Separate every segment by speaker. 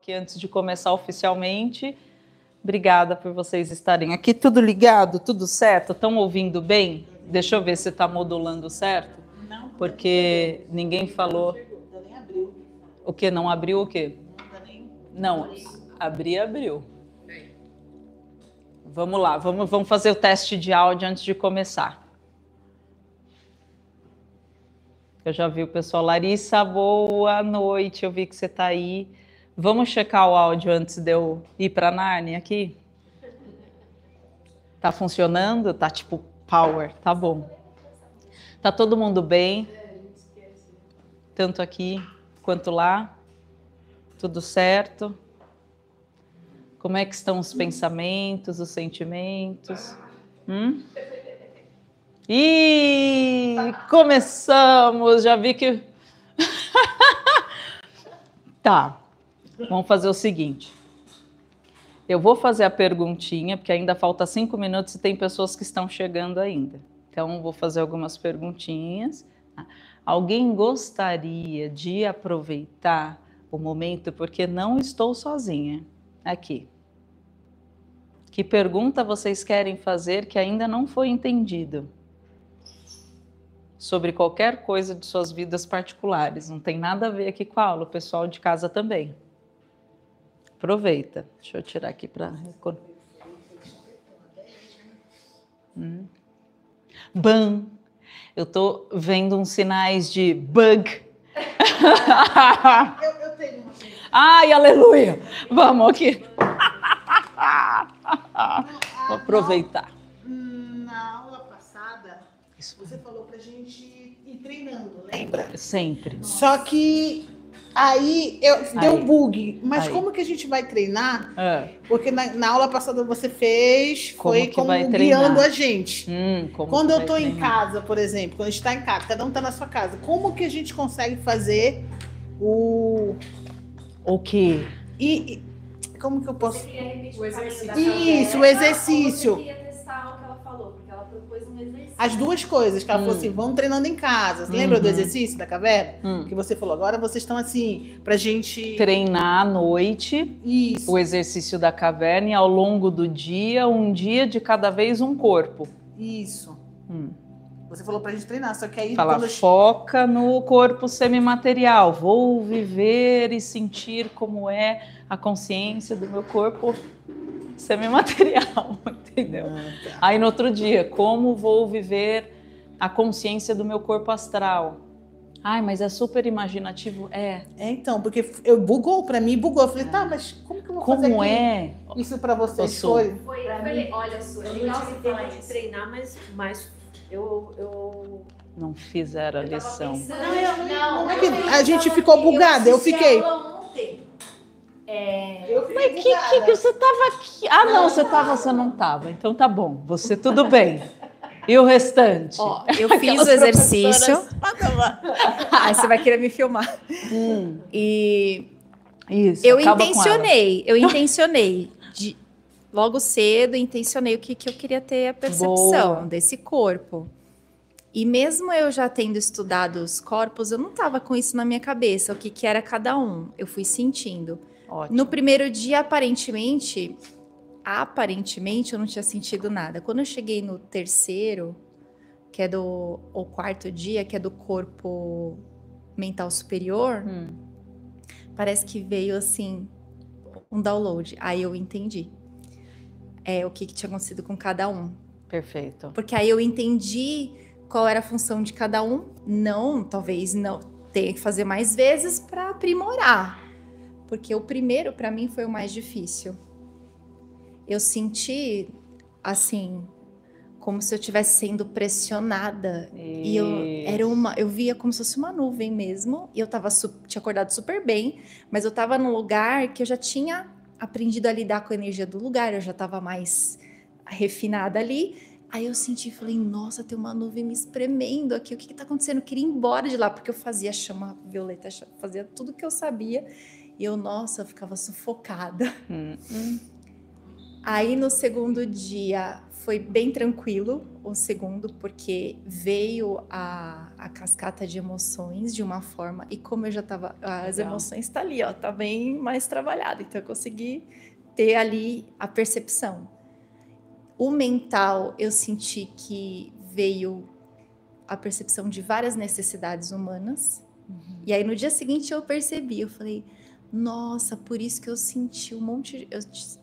Speaker 1: Que antes de começar oficialmente, obrigada por vocês estarem aqui. Tudo ligado? Tudo certo? Estão ouvindo bem? Deixa eu ver se está modulando certo.
Speaker 2: Não,
Speaker 1: porque ninguém falou. O que? Não abriu o quê? Não, abriu. Vamos lá, vamos fazer o teste de áudio antes de começar. Eu já vi o pessoal. Larissa, boa noite, eu vi que você está aí. Vamos checar o áudio antes de eu ir para Nárnia aqui? Tá funcionando? Tá tipo power, tá bom. Tá todo mundo bem? Tanto aqui quanto lá? Tudo certo? Como é que estão os pensamentos, os sentimentos? Ih, começamos! Já vi que... Tá. Vamos fazer o seguinte. Eu vou fazer a perguntinha, porque ainda falta 5 minutos e tem pessoas que estão chegando ainda. Então, vou fazer algumas perguntinhas. Alguém gostaria de aproveitar o momento, porque não estou sozinha aqui. Que pergunta vocês querem fazer que ainda não foi entendido? Sobre qualquer coisa de suas vidas particulares. Não tem nada a ver aqui com a aula, o pessoal de casa também. Aproveita. Deixa eu tirar aqui para... Ban. Eu tô vendo uns sinais de bug.
Speaker 2: Eu tenho uma coisa.
Speaker 1: Ai, aleluia. Vamos aqui. Vou aproveitar.
Speaker 2: Na aula passada, você falou pra gente ir treinando, lembra?
Speaker 1: Sempre.
Speaker 2: Só que aí deu um bug. Mas
Speaker 1: Aí.
Speaker 2: como que a gente vai treinar? Porque na aula passada você fez, foi
Speaker 1: que vai
Speaker 2: guiando
Speaker 1: treinar?
Speaker 2: a gente. Quando
Speaker 1: que
Speaker 2: eu
Speaker 1: vai
Speaker 2: tô em
Speaker 1: treinar?
Speaker 2: casa, por exemplo, quando a gente tá em casa, cada um tá na sua casa, como que a gente consegue fazer o...
Speaker 1: O quê?
Speaker 2: E como que eu posso...
Speaker 3: O exercício.
Speaker 2: Isso, o exercício.
Speaker 3: Ou você queria testar o que ela falou, porque ela propôs um exercício.
Speaker 2: As duas coisas, que ela falou assim, vão treinando em casa. Você lembra do exercício da caverna? Que você falou, agora vocês estão assim, pra gente...
Speaker 1: Treinar à noite.
Speaker 2: Isso.
Speaker 1: O exercício da caverna e ao longo do dia, um dia de cada vez um corpo.
Speaker 2: Isso. Você falou pra gente treinar, só que aí...
Speaker 1: Fala, foca no corpo semimaterial. Vou viver e sentir como é a consciência do meu corpo semimaterial, entendeu?
Speaker 2: Tá.
Speaker 1: Aí no outro dia, como vou viver a consciência do meu corpo astral? Ai, mas é super imaginativo.
Speaker 2: Então, porque bugou pra mim, bugou. Eu falei, tá, mas como que eu vou fazer
Speaker 1: Como
Speaker 2: aqui?
Speaker 1: é?
Speaker 2: Isso pra vocês
Speaker 1: Su.
Speaker 2: foi?
Speaker 3: Olha, Su, é legal você falar de treinar, mas eu
Speaker 1: Não fizeram a lição.
Speaker 3: Não,
Speaker 2: é que a gente ficou bugada, eu fiquei.
Speaker 3: Ontem.
Speaker 1: Mas que você estava aqui? Ah, não, você não estava. Então tá bom, você tudo bem. E o restante?
Speaker 4: Ó, eu fiz o exercício. Aí você vai querer me filmar. E
Speaker 1: Isso,
Speaker 4: eu
Speaker 1: acaba com ela.
Speaker 4: intencionei. Logo cedo, intencionei o que eu queria ter a percepção
Speaker 1: Boa.
Speaker 4: desse corpo. E mesmo eu já tendo estudado os corpos, eu não estava com isso na minha cabeça, o que era cada um. Eu fui sentindo.
Speaker 1: Ótimo.
Speaker 4: No primeiro dia, aparentemente eu não tinha sentido nada. Quando eu cheguei no terceiro, que é ou quarto dia, que é do corpo mental superior, parece que veio assim um download. Aí eu entendi o que tinha acontecido com cada um.
Speaker 1: Perfeito.
Speaker 4: Porque aí eu entendi qual era a função de cada um. Talvez não tenha que fazer mais vezes para aprimorar. Porque o primeiro, para mim, foi o mais difícil. Eu senti, assim, como se eu estivesse sendo pressionada. E eu via como se fosse uma nuvem mesmo. E eu tinha acordado super bem, mas eu estava num lugar que eu já tinha aprendido a lidar com a energia do lugar. Eu já estava mais refinada ali. Aí eu senti, falei, nossa, tem uma nuvem me espremendo aqui. O que está acontecendo? Eu queria ir embora de lá, porque eu fazia chama violeta, fazia tudo que eu sabia. E eu ficava sufocada. Aí no segundo dia foi bem tranquilo, o segundo, porque veio a cascata de emoções de uma forma, e como eu já tava, as
Speaker 1: Legal.
Speaker 4: emoções tá ali, ó, tá bem mais trabalhado, então eu consegui ter ali a percepção. O mental, eu senti que veio a percepção de várias necessidades humanas, e aí no dia seguinte eu percebi, eu falei, nossa, por isso que eu senti um monte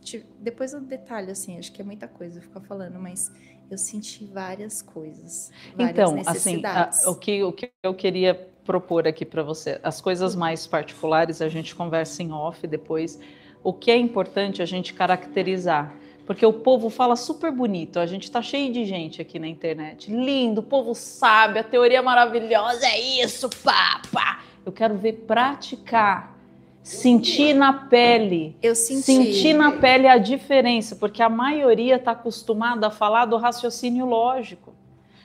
Speaker 4: de... depois eu detalho, assim, acho que é muita coisa ficar falando, mas eu senti várias coisas, várias
Speaker 1: Então, assim,
Speaker 4: necessidades.
Speaker 1: o que eu queria propor aqui para você, as coisas mais particulares a gente conversa em off depois. O que é importante a gente caracterizar, porque o povo fala super bonito, a gente tá cheio de gente aqui na internet, lindo, o povo sabe, a teoria maravilhosa é isso, pá, pá. Eu quero ver praticar. Sentir na pele.
Speaker 4: Eu senti.
Speaker 1: Sentir na pele a diferença, porque a maioria está acostumada a falar do raciocínio lógico.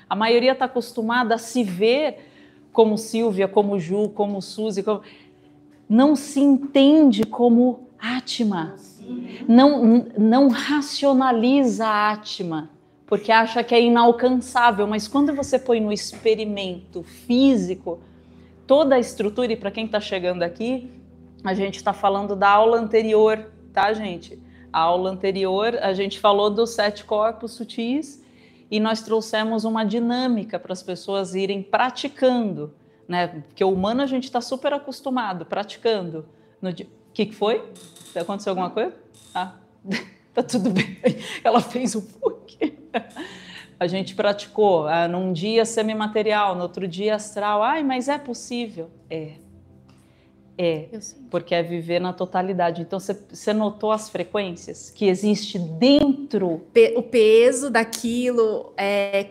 Speaker 1: A maioria está acostumada a se ver como Silvia, como Ju, como Suzy. Não se entende como Atma. Não racionaliza a Atma, porque acha que é inalcançável. Mas quando você põe no experimento físico, toda a estrutura, e para quem está chegando aqui, a gente está falando da aula anterior, tá, gente? A aula anterior, a gente falou dos 7 corpos sutis e nós trouxemos uma dinâmica para as pessoas irem praticando, né? Porque o humano a gente está super acostumado, praticando. O que foi? Aconteceu alguma coisa? Ah, tá tudo bem. Ela fez um pouquinho. A gente praticou num dia semimaterial, no outro dia astral. Ai, mas é possível? Porque é viver na totalidade. Então, você notou as frequências que existe dentro?
Speaker 4: O peso daquilo,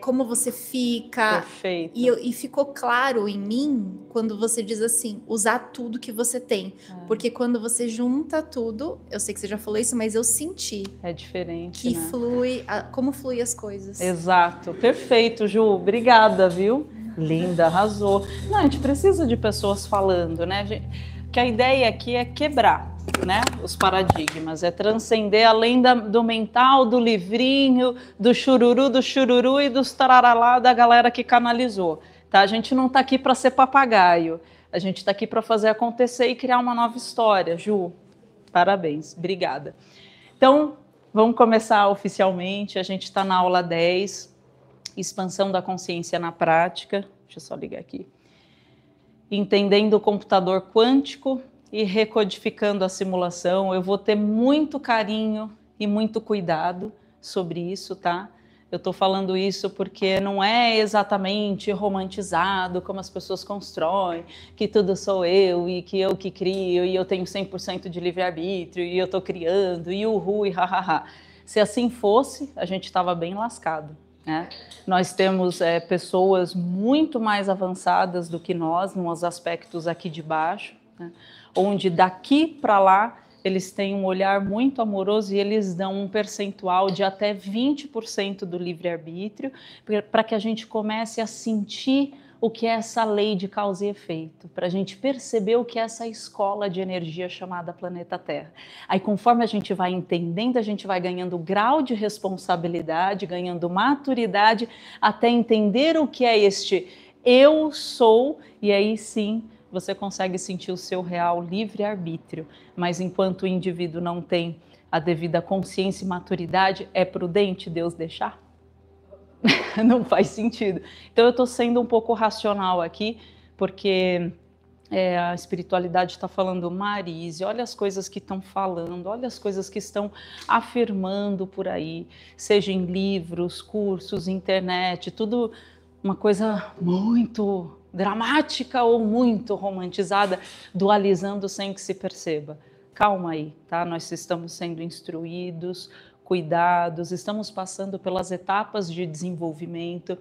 Speaker 4: como você fica.
Speaker 1: Perfeito.
Speaker 4: E ficou claro em mim quando você diz assim, usar tudo que você tem. Porque quando você junta tudo, eu sei que você já falou isso, mas eu senti.
Speaker 1: É diferente,
Speaker 4: que
Speaker 1: né?
Speaker 4: flui, como flui as coisas.
Speaker 1: Exato. Perfeito, Ju. Obrigada, viu? Linda, arrasou. Não, a gente precisa de pessoas falando, né? Que a ideia aqui é quebrar, né, os paradigmas, é transcender além do mental, do livrinho, do chururu e dos tararalá da galera que canalizou, tá? A gente não tá aqui para ser papagaio, a gente tá aqui para fazer acontecer e criar uma nova história. Ju, parabéns, obrigada. Então, vamos começar oficialmente, a gente está na aula 10, expansão da consciência na prática. Deixa eu só ligar aqui. Entendendo o computador quântico e recodificando a simulação. Eu vou ter muito carinho e muito cuidado sobre isso, tá? Eu tô falando isso porque não é exatamente romantizado como as pessoas constroem, que tudo sou eu e que eu que crio e eu tenho 100% de livre-arbítrio e eu tô criando e uhu e hahaha. Se assim fosse, a gente estava bem lascado. Né? Nós temos pessoas muito mais avançadas do que nós, nos aspectos aqui de baixo, né? Onde daqui para lá eles têm um olhar muito amoroso e eles dão um percentual de até 20% do livre-arbítrio para que a gente comece a sentir o que é essa lei de causa e efeito, para a gente perceber o que é essa escola de energia chamada planeta Terra. Aí, conforme a gente vai entendendo, a gente vai ganhando grau de responsabilidade, ganhando maturidade, até entender o que é este eu sou, e aí sim você consegue sentir o seu real livre-arbítrio. Mas enquanto o indivíduo não tem a devida consciência e maturidade, é prudente Deus deixar? Não faz sentido. Então eu estou sendo um pouco racional aqui, porque a espiritualidade está falando, Marise, olha as coisas que estão falando, olha as coisas que estão afirmando por aí, seja em livros, cursos, internet, tudo uma coisa muito dramática ou muito romantizada, dualizando sem que se perceba. Calma aí, tá? Nós estamos sendo instruídos, cuidados, estamos passando pelas etapas de desenvolvimento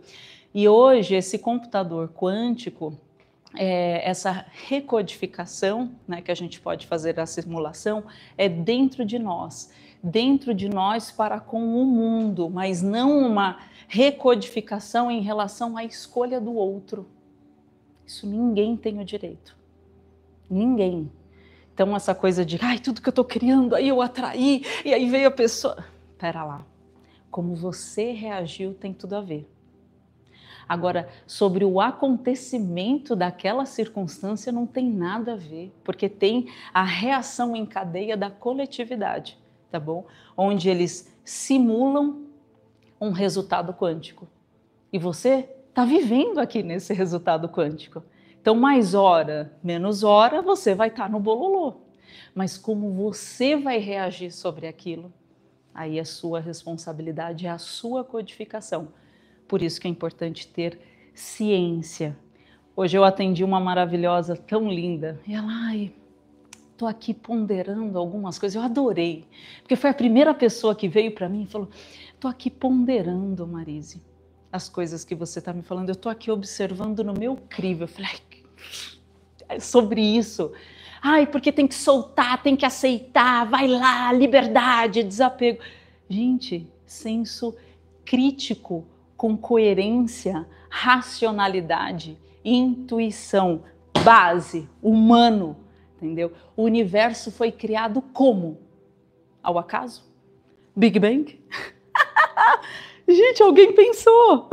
Speaker 1: e hoje esse computador quântico, essa recodificação, né, que a gente pode fazer da simulação, é dentro de nós para com o mundo, mas não uma recodificação em relação à escolha do outro. Isso ninguém tem o direito, ninguém. Então essa coisa de, tudo que eu estou criando, aí eu atraí, e aí veio a pessoa... pera lá, como você reagiu tem tudo a ver. Agora, sobre o acontecimento daquela circunstância não tem nada a ver, porque tem a reação em cadeia da coletividade, tá bom? Onde eles simulam um resultado quântico. E você está vivendo aqui nesse resultado quântico. Então, mais hora, menos hora, você vai estar no bololô. Mas como você vai reagir sobre aquilo, aí é sua responsabilidade, é a sua codificação. Por isso que é importante ter ciência. Hoje eu atendi uma maravilhosa, tão linda, e ela, estou aqui ponderando algumas coisas, eu adorei, porque foi a primeira pessoa que veio para mim e falou, estou aqui ponderando, Marise, as coisas que você está me falando, eu estou aqui observando no meu crivo. Eu falei, é sobre isso. Porque tem que soltar, tem que aceitar, vai lá, liberdade, desapego. Gente, senso crítico, com coerência, racionalidade, intuição, base, humano, entendeu? O universo foi criado como? Ao acaso? Big Bang? Gente, alguém pensou.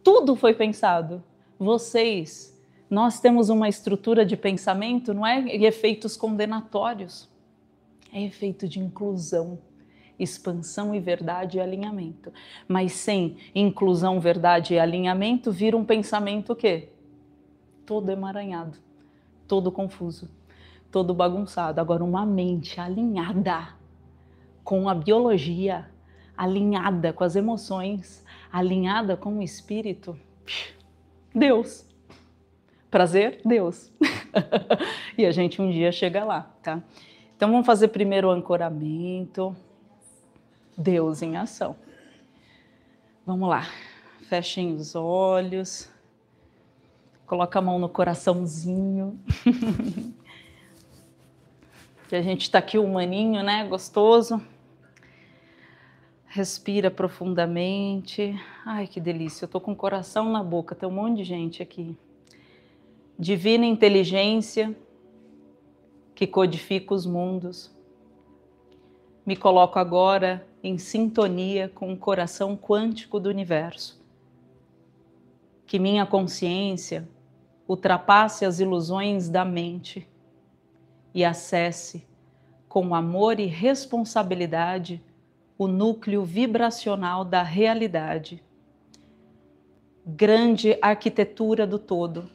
Speaker 1: Tudo foi pensado. Nós temos uma estrutura de pensamento, não é efeitos condenatórios, é efeito de inclusão, expansão e verdade e alinhamento. Mas sem inclusão, verdade e alinhamento, vira um pensamento o quê? Todo emaranhado, todo confuso, todo bagunçado. Agora, uma mente alinhada com a biologia, alinhada com as emoções, alinhada com o espírito, Deus. Prazer, Deus. E a gente um dia chega lá, tá? Então vamos fazer primeiro o ancoramento. Deus em ação. Vamos lá. Fechem os olhos. Coloca a mão no coraçãozinho. Que a gente tá aqui humaninho, né? Gostoso. Respira profundamente. Ai, que delícia. Eu tô com o coração na boca. Tem um monte de gente aqui. Divina inteligência que codifica os mundos. Me coloco agora em sintonia com o coração quântico do universo. Que minha consciência ultrapasse as ilusões da mente e acesse com amor e responsabilidade o núcleo vibracional da realidade. Grande arquitetura do todo.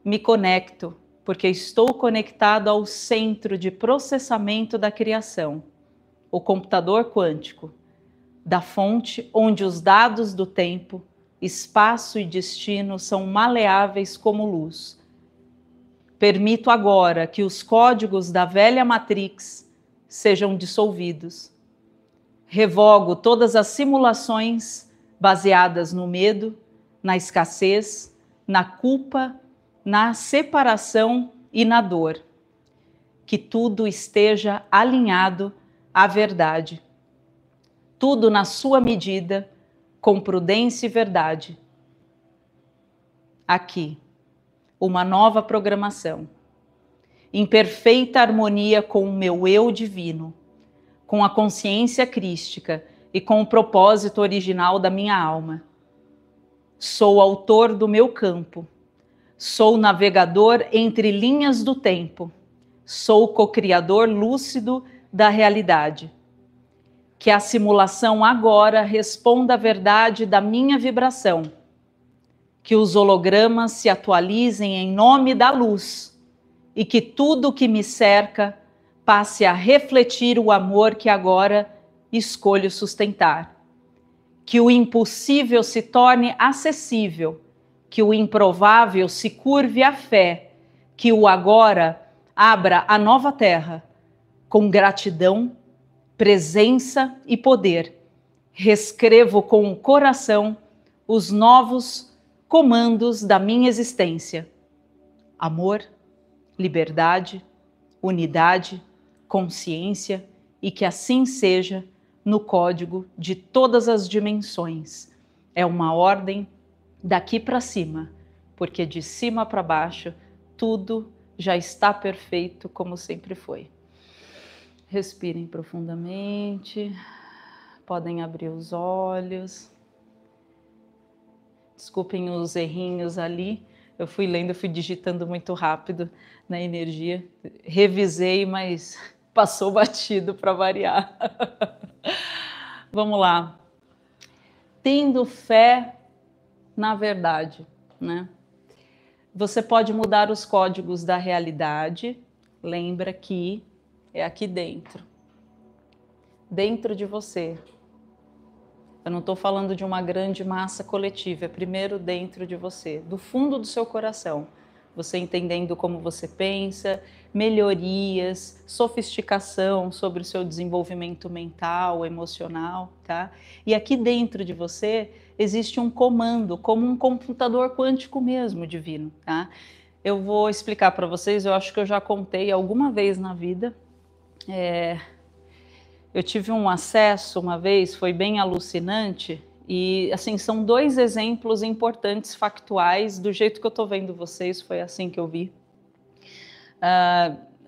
Speaker 1: Me conecto, porque estou conectado ao centro de processamento da criação, o computador quântico, da fonte onde os dados do tempo, espaço e destino são maleáveis como luz. Permito agora que os códigos da velha Matrix sejam dissolvidos. Revogo todas as simulações baseadas no medo, na escassez, na culpa, na separação e na dor. Que tudo esteja alinhado à verdade. Tudo na sua medida, com prudência e verdade. Aqui, uma nova programação, em perfeita harmonia com o meu eu divino, com a consciência crística e com o propósito original da minha alma. Sou autor do meu campo. Sou navegador entre linhas do tempo. Sou co-criador lúcido da realidade. Que a simulação agora responda à verdade da minha vibração. Que os hologramas se atualizem em nome da luz e que tudo o que me cerca passe a refletir o amor que agora escolho sustentar. Que o impossível se torne acessível. Que o improvável se curve à fé, que o agora abra a nova terra, com gratidão, presença e poder. Reescrevo com o coração os novos comandos da minha existência. Amor, liberdade, unidade, consciência e que assim seja no código de todas as dimensões. É uma ordem daqui para cima, porque de cima para baixo tudo já está perfeito como sempre foi. Respirem profundamente. Podem abrir os olhos. Desculpem os errinhos ali. Eu fui lendo, eu fui digitando muito rápido na energia. Revisei, mas passou batido para variar. Vamos lá. Tendo fé na verdade, né? Você pode mudar os códigos da realidade. Lembra que é aqui dentro. Dentro de você. Eu não estou falando de uma grande massa coletiva, é primeiro dentro de você, do fundo do seu coração. Você entendendo como você pensa, melhorias, sofisticação sobre o seu desenvolvimento mental, emocional, tá? E aqui dentro de você existe um comando, como um computador quântico mesmo, divino, tá? Eu vou explicar para vocês, eu acho que eu já contei alguma vez na vida. Eu tive um acesso uma vez, foi bem alucinante, e assim, são 2 exemplos importantes, factuais, do jeito que eu estou vendo vocês, foi assim que eu vi.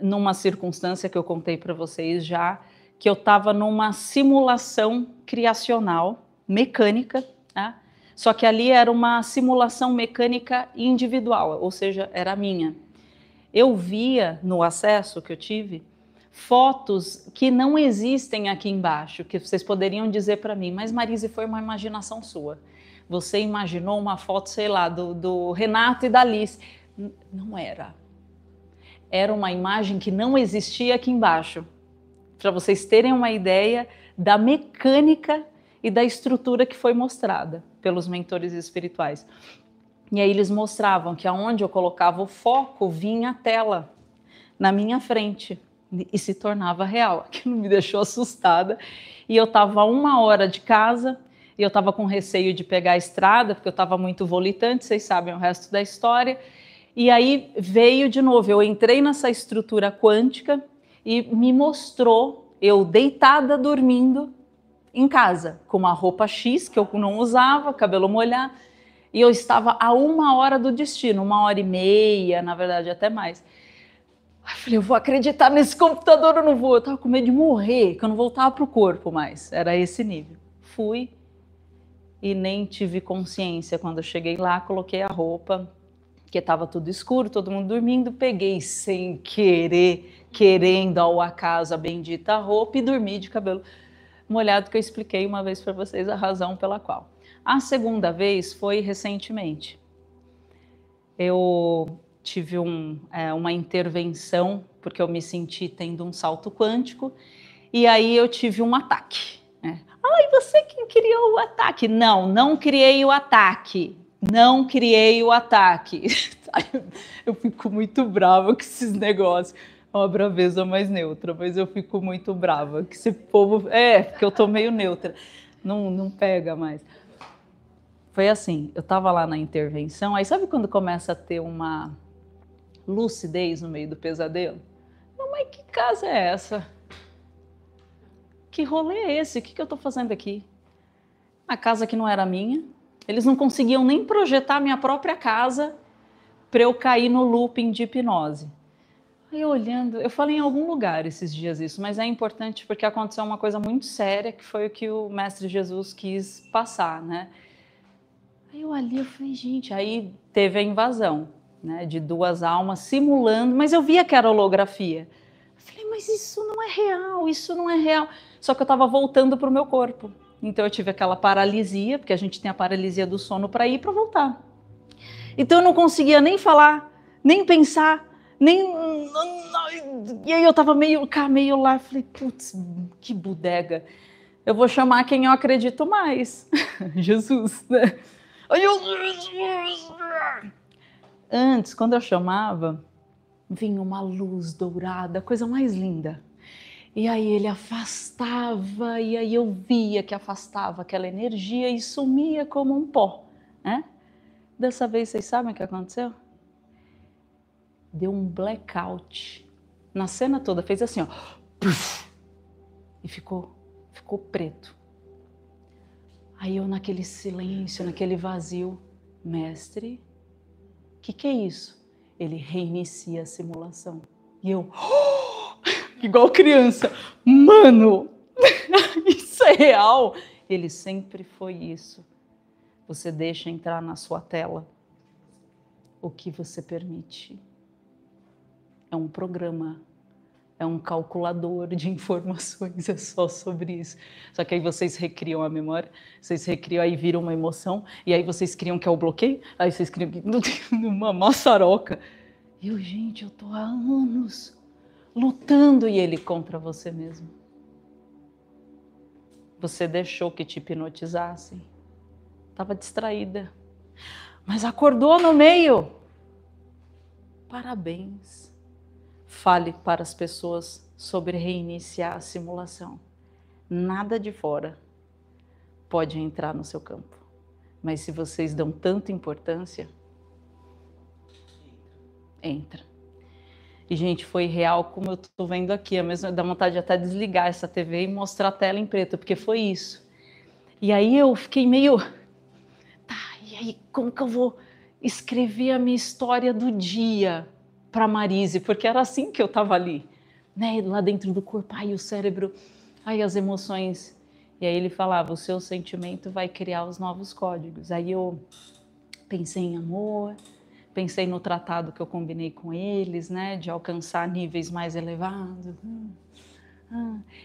Speaker 1: Numa circunstância que eu contei para vocês já, que eu estava numa simulação criacional, mecânica, tá? Só que ali era uma simulação mecânica individual, ou seja, era minha. Eu via no acesso que eu tive, fotos que não existem aqui embaixo, que vocês poderiam dizer para mim, mas Marise, foi uma imaginação sua. Você imaginou uma foto, sei lá, do Renato e da Alice. Não era. Era uma imagem que não existia aqui embaixo. Para vocês terem uma ideia da mecânica e da estrutura que foi mostrada pelos mentores espirituais. E aí eles mostravam que aonde eu colocava o foco, vinha a tela na minha frente. E se tornava real. Aquilo me deixou assustada. E eu estava 1 hora de casa, e eu estava com receio de pegar a estrada, porque eu estava muito volitante, vocês sabem o resto da história. E aí veio de novo, eu entrei nessa estrutura quântica e me mostrou eu deitada, dormindo em casa, com uma roupa X, que eu não usava, cabelo molhado, e eu estava a 1 hora do destino, 1h30, na verdade até mais. Eu falei, eu vou acreditar nesse computador ou não vou? Eu estava com medo de morrer, que eu não voltava para o corpo mais. Era esse nível. Fui e nem tive consciência. Quando eu cheguei lá, coloquei a roupa, que estava tudo escuro, todo mundo dormindo, peguei sem querer, querendo ao acaso a bendita roupa e dormi de cabelo molhado, que eu expliquei uma vez para vocês a razão pela qual. A segunda vez foi recentemente. Eu tive uma intervenção, porque eu me senti tendo um salto quântico, e aí eu tive um ataque. Ai, você que criou o ataque. Não, não criei o ataque. Não criei o ataque. Eu fico muito brava com esses negócios. É uma braveza mais neutra, mas eu fico muito brava. Que esse povo... porque eu tô meio neutra. Não pega mais. Foi assim, eu tava lá na intervenção, aí sabe quando começa a ter uma lucidez no meio do pesadelo? Mas que casa é essa? Que rolê é esse? O que eu tô fazendo aqui? A casa que não era minha. Eles não conseguiam nem projetar a minha própria casa para eu cair no looping de hipnose. Aí olhando, eu falei em algum lugar esses dias isso, mas é importante porque aconteceu uma coisa muito séria, que foi o que o Mestre Jesus quis passar, né? Aí eu ali, eu falei, gente, aí teve a invasão, né, de 2 almas simulando, mas eu via que era holografia. Eu falei, mas isso não é real, isso não é real. Só que eu estava voltando para o meu corpo. Então eu tive aquela paralisia, porque a gente tem a paralisia do sono para ir e para voltar. Então eu não conseguia nem falar, nem pensar, nem... E aí eu estava meio lá, falei, putz, que bodega. Eu vou chamar quem eu acredito mais. Jesus, né? Antes, quando eu chamava, vinha uma luz dourada, coisa mais linda. E aí ele afastava, e aí eu via que afastava aquela energia e sumia como um pó, né? Dessa vez, vocês sabem o que aconteceu? Deu um blackout. Na cena toda, fez assim, ó. E ficou preto. Aí eu naquele silêncio, naquele vazio, mestre, que é isso? Ele reinicia a simulação. E eu, igual criança. Mano, isso é real. Ele sempre foi isso. Você deixa entrar na sua tela o que você permite. É um programa, é um calculador de informações, é só sobre isso. Só que aí vocês recriam a memória, vocês recriam, aí viram uma emoção, e aí vocês criam que é o bloqueio, aí vocês criam que uma maçaroca. Gente, eu tô há anos lutando, e ele contra você mesmo. Você deixou que te hipnotizassem. Estava distraída. Mas acordou no meio. Parabéns. Fale para as pessoas sobre reiniciar a simulação. Nada de fora pode entrar no seu campo. Mas se vocês dão tanta importância, entra. E, gente, foi real como eu estou vendo aqui. A mesma dá vontade de até desligar essa TV e mostrar a tela em preto, porque foi isso. E aí eu fiquei meio... E aí, como que eu vou escrever a minha história do dia para Marise? Porque era assim que eu estava ali, né? Lá dentro do corpo, o cérebro, as emoções. E aí ele falava, o seu sentimento vai criar os novos códigos. Aí eu pensei em amor, pensei no tratado que eu combinei com eles, né? De alcançar níveis mais elevados.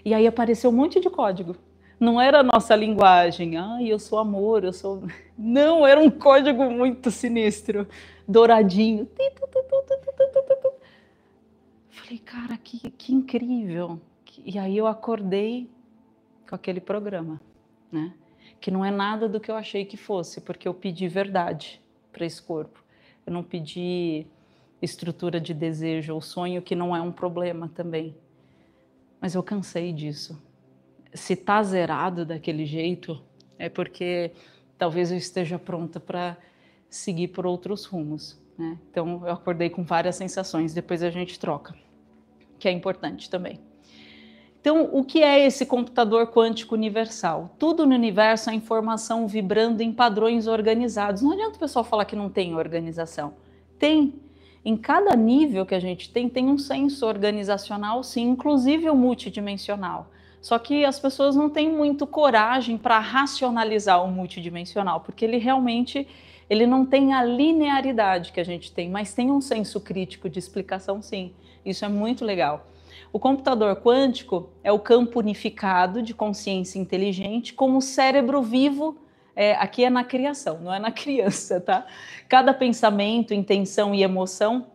Speaker 1: E aí apareceu um monte de código. Não era a nossa linguagem, eu sou amor, eu sou... Não, era um código muito sinistro, douradinho. Falei, cara, que incrível. E aí eu acordei com aquele programa, né? Que não é nada do que eu achei que fosse, porque eu pedi verdade para esse corpo. Eu não pedi estrutura de desejo ou sonho, que não é um problema também. Mas eu cansei disso. Se está zerado daquele jeito, é porque talvez eu esteja pronta para seguir por outros rumos, né? Então, eu acordei com várias sensações, depois a gente troca, que é importante também. Então, o que é esse computador quântico universal? Tudo no universo é informação vibrando em padrões organizados. Não adianta o pessoal falar que não tem organização. Tem. Em cada nível que a gente tem um senso organizacional, sim, inclusive o multidimensional. Só que as pessoas não têm muito coragem para racionalizar o multidimensional, porque ele realmente não tem a linearidade que a gente tem, mas tem um senso crítico de explicação, sim. Isso é muito legal. O computador quântico é o campo unificado de consciência inteligente como cérebro vivo, aqui é na criação, não é na criança, tá? Cada pensamento, intenção e emoção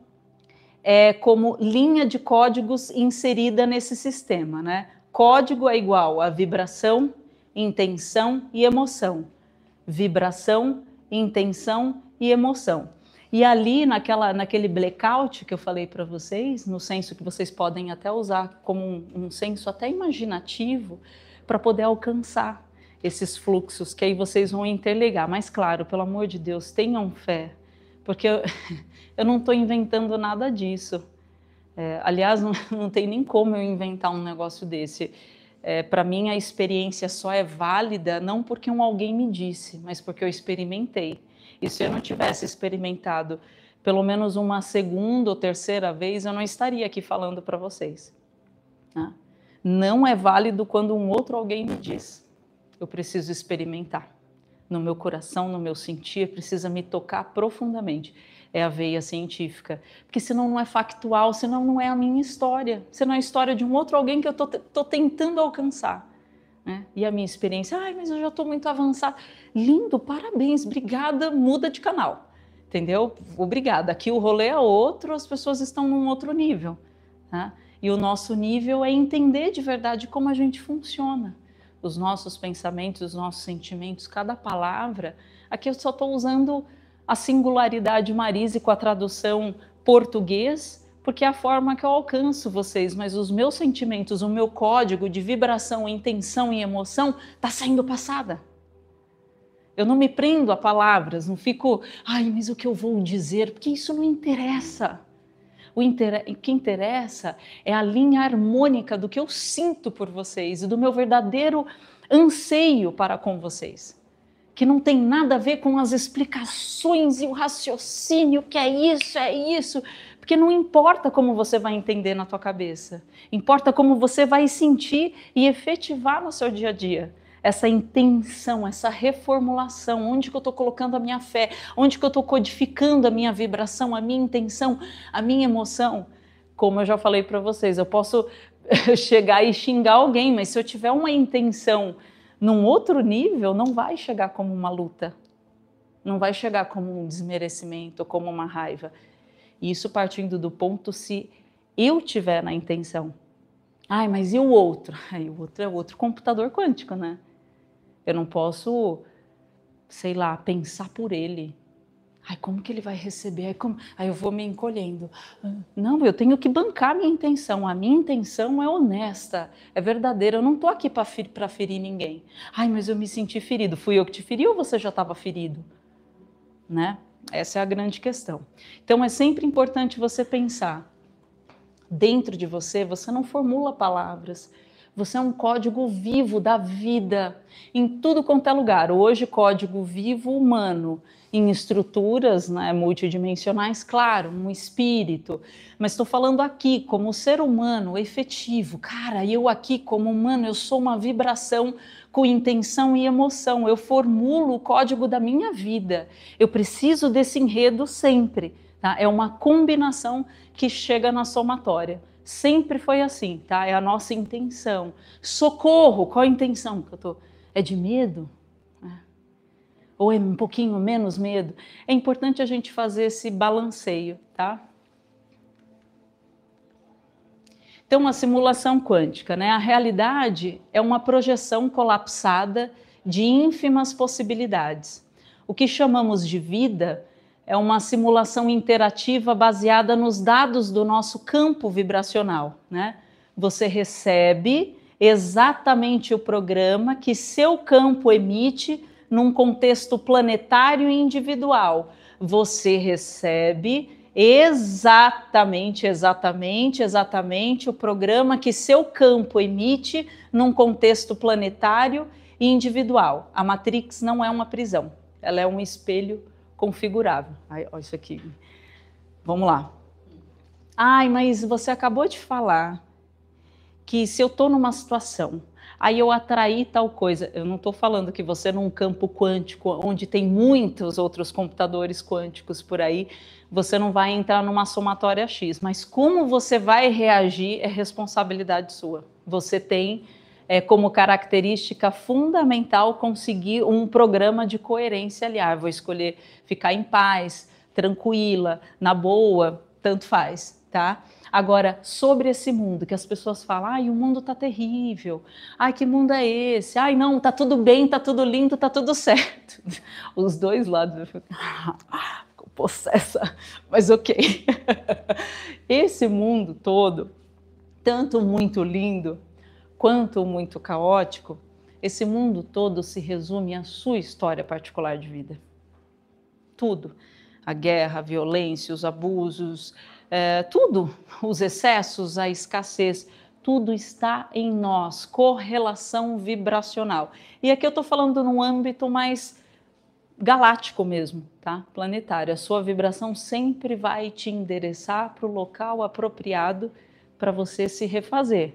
Speaker 1: é como linha de códigos inserida nesse sistema, né? Código é igual a vibração, intenção e emoção. Vibração, intenção e emoção. E ali, naquele blackout que eu falei para vocês, no senso que vocês podem até usar como um senso até imaginativo, para poder alcançar esses fluxos, que aí vocês vão interligar. Mas claro, pelo amor de Deus, tenham fé, porque eu não estou inventando nada disso. Aliás, não tem nem como eu inventar um negócio desse. Para mim, a experiência só é válida não porque alguém me disse, mas porque eu experimentei. E se eu não tivesse experimentado pelo menos uma segunda ou terceira vez, eu não estaria aqui falando para vocês. Né? Não é válido quando um outro alguém me diz. Eu preciso experimentar. No meu coração, no meu sentir, precisa me tocar profundamente. É a veia científica. Porque senão não é factual, senão não é a minha história. Senão é a história de um outro alguém que eu estou tentando alcançar. Né? E a minha experiência, mas eu já estou muito avançada. Lindo, parabéns, obrigada, muda de canal. Entendeu? Obrigada. Aqui o rolê é outro, as pessoas estão num outro nível. Tá? E o nosso nível é entender de verdade como a gente funciona. Os nossos pensamentos, os nossos sentimentos, cada palavra. Aqui eu só estou usando a singularidade Marise com a tradução português, porque é a forma que eu alcanço vocês, mas os meus sentimentos, o meu código de vibração, intenção e emoção está sendo passada. Eu não me prendo a palavras, não fico, mas o que eu vou dizer? Porque isso não interessa. O que interessa é a linha harmônica do que eu sinto por vocês e do meu verdadeiro anseio para com vocês. que não tem nada a ver com as explicações e o raciocínio, que é isso, porque não importa como você vai entender na tua cabeça, importa como você vai sentir e efetivar no seu dia a dia. Essa intenção, essa reformulação, onde que eu estou colocando a minha fé, onde que eu estou codificando a minha vibração, a minha intenção, a minha emoção. Como eu já falei para vocês, eu posso chegar e xingar alguém, mas se eu tiver uma intenção num outro nível, não vai chegar como uma luta, não vai chegar como um desmerecimento, como uma raiva. Isso partindo do ponto se eu tiver na intenção. Ai, mas e o outro? Aí o outro é outro computador quântico, né? Eu não posso, sei lá, pensar por ele. Ai, como que ele vai receber? Aí eu vou me encolhendo. Não, eu tenho que bancar a minha intenção. A minha intenção é honesta, é verdadeira. Eu não estou aqui para ferir ninguém. Ai, mas eu me senti ferido. Fui eu que te feri ou você já estava ferido? Né? Essa é a grande questão. Então é sempre importante você pensar. Dentro de você, você não formula palavras. Você é um código vivo da vida, em tudo quanto é lugar. Hoje, código vivo humano, em estruturas, né, multidimensionais, claro, um espírito. Mas estou falando aqui como ser humano efetivo. Cara, eu aqui como humano, eu sou uma vibração com intenção e emoção. Eu formulo o código da minha vida. Eu preciso desse enredo sempre. Tá? É uma combinação que chega na somatória. Sempre foi assim, tá? É a nossa intenção. Socorro, qual a intenção que eu tô? É de medo? Ou é um pouquinho menos medo? É importante a gente fazer esse balanceio, tá? Então, a simulação quântica, né? A realidade é uma projeção colapsada de ínfimas possibilidades. O que chamamos de vida é uma simulação interativa baseada nos dados do nosso campo vibracional, né? Você recebe exatamente o programa que seu campo emite num contexto planetário e individual. Você recebe exatamente o programa que seu campo emite num contexto planetário e individual. A Matrix não é uma prisão, ela é um espelho configurável. Ai, ó, isso aqui. Vamos lá. Ai, mas você acabou de falar que se eu estou numa situação, aí eu atraí tal coisa. Eu não estou falando que você num campo quântico, onde tem muitos outros computadores quânticos por aí, você não vai entrar numa somatória X, mas como você vai reagir é responsabilidade sua. Você tem como característica fundamental conseguir um programa de coerência ali. Vou escolher ficar em paz, tranquila, na boa, tanto faz, tá? Agora, sobre esse mundo, que as pessoas falam, ai, o mundo tá terrível, ai, que mundo é esse? Ai, não, tá tudo bem, tá tudo lindo, tá tudo certo. Os dois lados, eu fico, possessa, mas ok. Esse mundo todo, tanto muito lindo, quanto muito caótico, esse mundo todo se resume à sua história particular de vida. Tudo. A guerra, a violência, os abusos, tudo. Os excessos, a escassez, tudo está em nós. Correlação vibracional. E aqui eu estou falando num âmbito mais galáctico mesmo, tá? Planetário. A sua vibração sempre vai te endereçar para o local apropriado para você se refazer.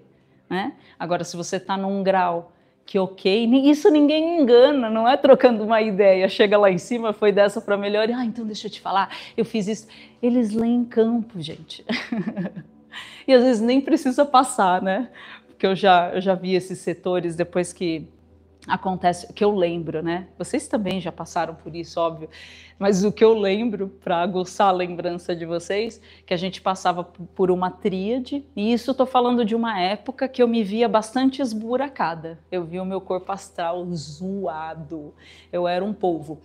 Speaker 1: Né? Agora, se você está num grau que ok, isso ninguém engana, não é trocando uma ideia, chega lá em cima, foi dessa para melhor, então deixa eu te falar, eu fiz isso. Eles leem em campo, gente. E às vezes nem precisa passar, né? Porque eu já vi esses setores depois que acontece, que eu lembro, né? Vocês também já passaram por isso, óbvio, mas o que eu lembro, para aguçar a lembrança de vocês, que a gente passava por uma tríade, e isso estou falando de uma época que eu me via bastante esburacada, eu via o meu corpo astral zoado, eu era um polvo,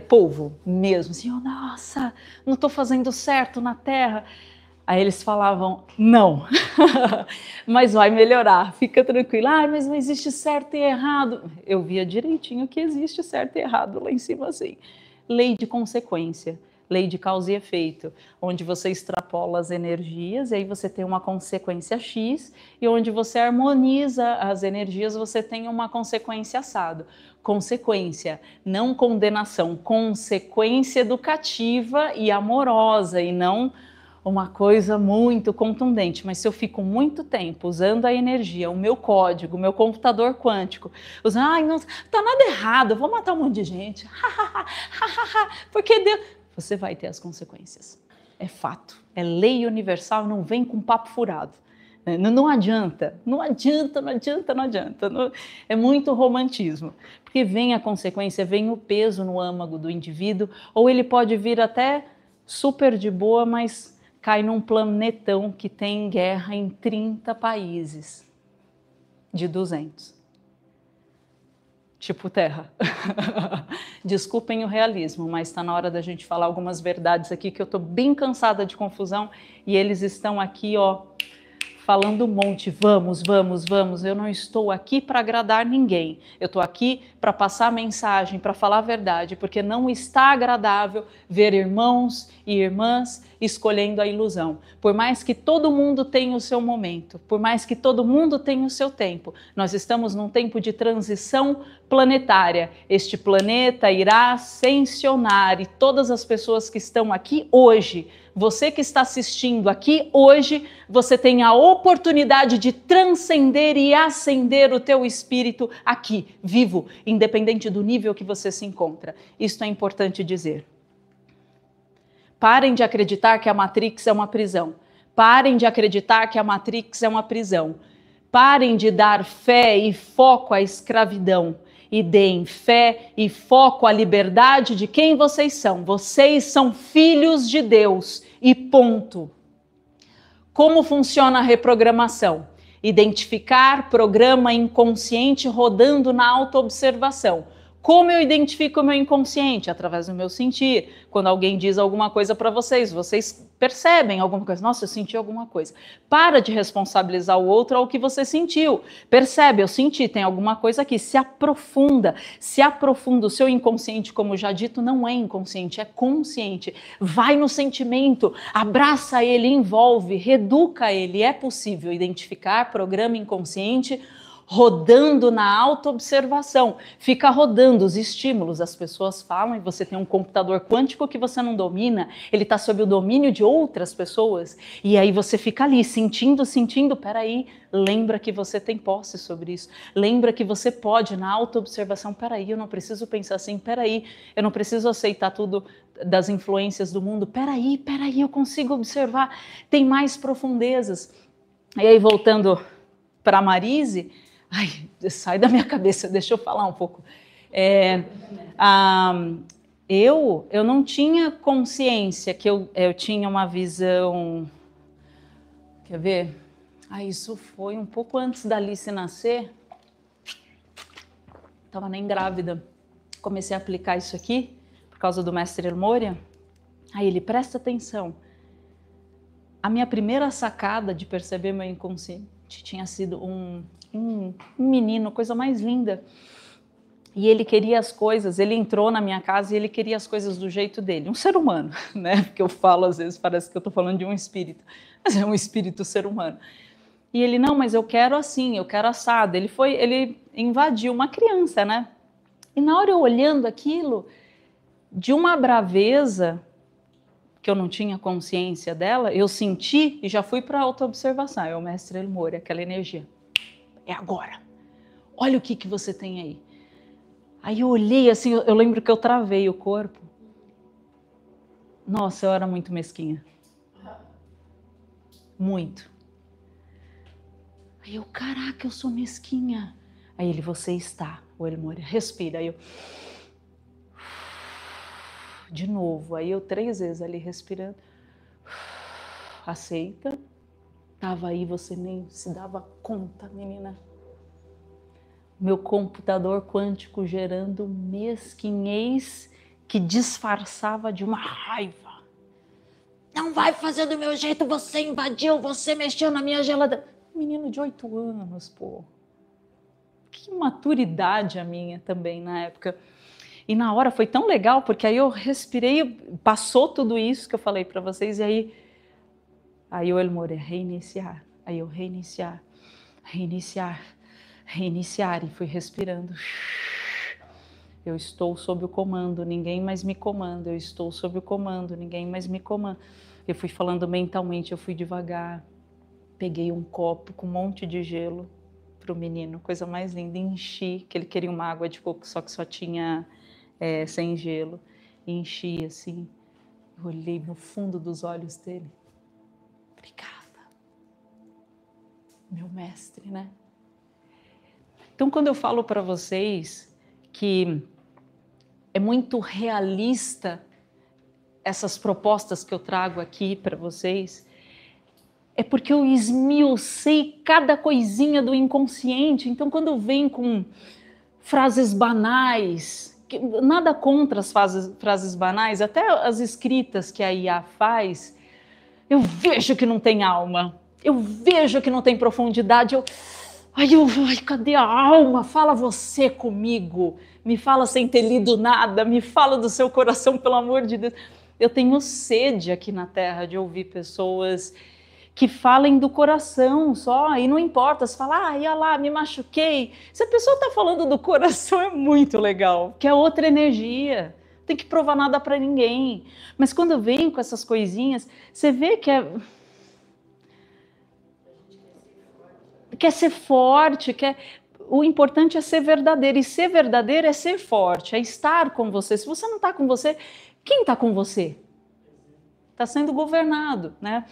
Speaker 1: polvo mesmo, assim, nossa, não estou fazendo certo na Terra. Aí eles falavam, não, mas vai melhorar, fica tranquilo. Mas não existe certo e errado. Eu via direitinho que existe certo e errado lá em cima, assim. Lei de consequência. lei de causa e efeito, onde você extrapola as energias e aí você tem uma consequência X, e onde você harmoniza as energias, você tem uma consequência assado. Consequência, não condenação, consequência educativa e amorosa, e não uma coisa muito contundente. Mas se eu fico muito tempo usando a energia, o meu código, o meu computador quântico, usando, ai, não tá nada errado, eu vou matar um monte de gente, porque Deus... Você vai ter as consequências. É fato, é lei universal, não vem com papo furado. Não adianta, não adianta. É muito romantismo, porque vem a consequência, vem o peso no âmago do indivíduo, ou ele pode vir até super de boa, mas cai num planetão que tem guerra em 30 países, de 200. Tipo Terra. Desculpem o realismo, mas está na hora da gente falar algumas verdades aqui, que eu estou bem cansada de confusão, e eles estão aqui, ó, falando um monte, vamos. Eu não estou aqui para agradar ninguém. Eu estou aqui para passar a mensagem, para falar a verdade, porque não está agradável ver irmãos e irmãs escolhendo a ilusão. Por mais que todo mundo tenha o seu momento, por mais que todo mundo tenha o seu tempo, nós estamos num tempo de transição planetária. Este planeta irá ascensionar, e todas as pessoas que estão aqui hoje, você que está assistindo aqui hoje, você tem a oportunidade de transcender e ascender o teu espírito aqui, vivo, independente do nível que você se encontra. Isto é importante dizer. Parem de acreditar que a Matrix é uma prisão. Parem de acreditar que a Matrix é uma prisão. Parem de dar fé e foco à escravidão. E deem fé e foco à liberdade de quem vocês são. Vocês são filhos de Deus. E ponto. Como funciona a reprogramação? Identificar programa inconsciente rodando na autoobservação. Como eu identifico o meu inconsciente? Através do meu sentir. Quando alguém diz alguma coisa para vocês, vocês percebem alguma coisa. Nossa, eu senti alguma coisa. Para de responsabilizar o outro ao que você sentiu. Percebe, eu senti, tem alguma coisa aqui. Se aprofunda. O seu inconsciente, como já dito, não é inconsciente, é consciente. Vai no sentimento, abraça ele, envolve, reeduca ele. É possível identificar programa inconsciente rodando na autoobservação. Fica rodando os estímulos, as pessoas falam, e você tem um computador quântico que você não domina, ele está sob o domínio de outras pessoas, e aí você fica ali sentindo, peraí, lembra que você tem posse sobre isso, lembra que você pode na autoobservação, peraí, eu não preciso pensar assim, peraí, eu não preciso aceitar tudo das influências do mundo, peraí, eu consigo observar, tem mais profundezas. E aí voltando para a Marise, ai, sai da minha cabeça, deixa eu falar um pouco. Eu não tinha consciência que eu tinha uma visão... Quer ver? Isso foi um pouco antes da Alice nascer. Estava nem grávida. Comecei a aplicar isso aqui, por causa do mestre El Moria. Aí ele, presta atenção. A minha primeira sacada de perceber meu inconsciente tinha sido um menino, coisa mais linda. E ele queria as coisas, ele entrou na minha casa e ele queria as coisas do jeito dele. Um ser humano, né? Porque eu falo, às vezes, parece que eu estou falando de um espírito. Mas é um espírito ser humano. E ele, não, mas eu quero assim, eu quero assado. Ele invadiu uma criança, né? E na hora eu olhando aquilo, de uma braveza que eu não tinha consciência dela, eu senti e já fui para a autoobservação. É o mestre El Moria, aquela energia. É agora. Olha o que você tem aí. Aí eu olhei assim, eu lembro que eu travei o corpo. Nossa, eu era muito mesquinha. Muito. Aí eu, caraca, eu sou mesquinha. Aí ele, você está, o El Moria, respira. Aí eu... De novo, aí eu 3 vezes ali respirando. Aceita. Tava aí, você nem se dava conta, menina. Meu computador quântico gerando mesquinhez que disfarçava de uma raiva. Não vai fazer do meu jeito, você invadiu, você mexeu na minha geladeira. Menino de 8 anos, pô. Que maturidade a minha também na época. E na hora foi tão legal, porque aí eu respirei, passou tudo isso que eu falei para vocês, e aí o Elmore, reiniciar. Aí eu reiniciar, e fui respirando. Eu estou sob o comando, ninguém mais me comanda. Eu estou sob o comando, ninguém mais me comanda. Eu fui falando mentalmente, eu fui devagar. Peguei um copo com um monte de gelo para o menino, coisa mais linda. Enchi, que ele queria uma água de coco, só que só tinha sem gelo. Enchi assim. Eu olhei no fundo dos olhos dele. Obrigada. Meu mestre, né? Então, quando eu falo para vocês que é muito realista essas propostas que eu trago aqui para vocês, é porque eu esmiucei cada coisinha do inconsciente. Então, quando eu venho com frases banais, nada contra as frases banais, até as escritas que a IA faz, eu vejo que não tem alma, eu vejo que não tem profundidade, Ai, cadê a alma? Fala você comigo. Me fala sem ter lido nada. Me fala do seu coração, pelo amor de Deus. Eu tenho sede aqui na Terra de ouvir pessoas que falem do coração só. E não importa se falar, ia lá, me machuquei. Se a pessoa está falando do coração, é muito legal, que é outra energia. Não tem que provar nada para ninguém. Mas quando eu venho com essas coisinhas, você vê que quer ser forte, o importante é ser verdadeiro, e ser verdadeiro é ser forte, é estar com você. Se você não está com você, quem está com você? Está sendo governado, né?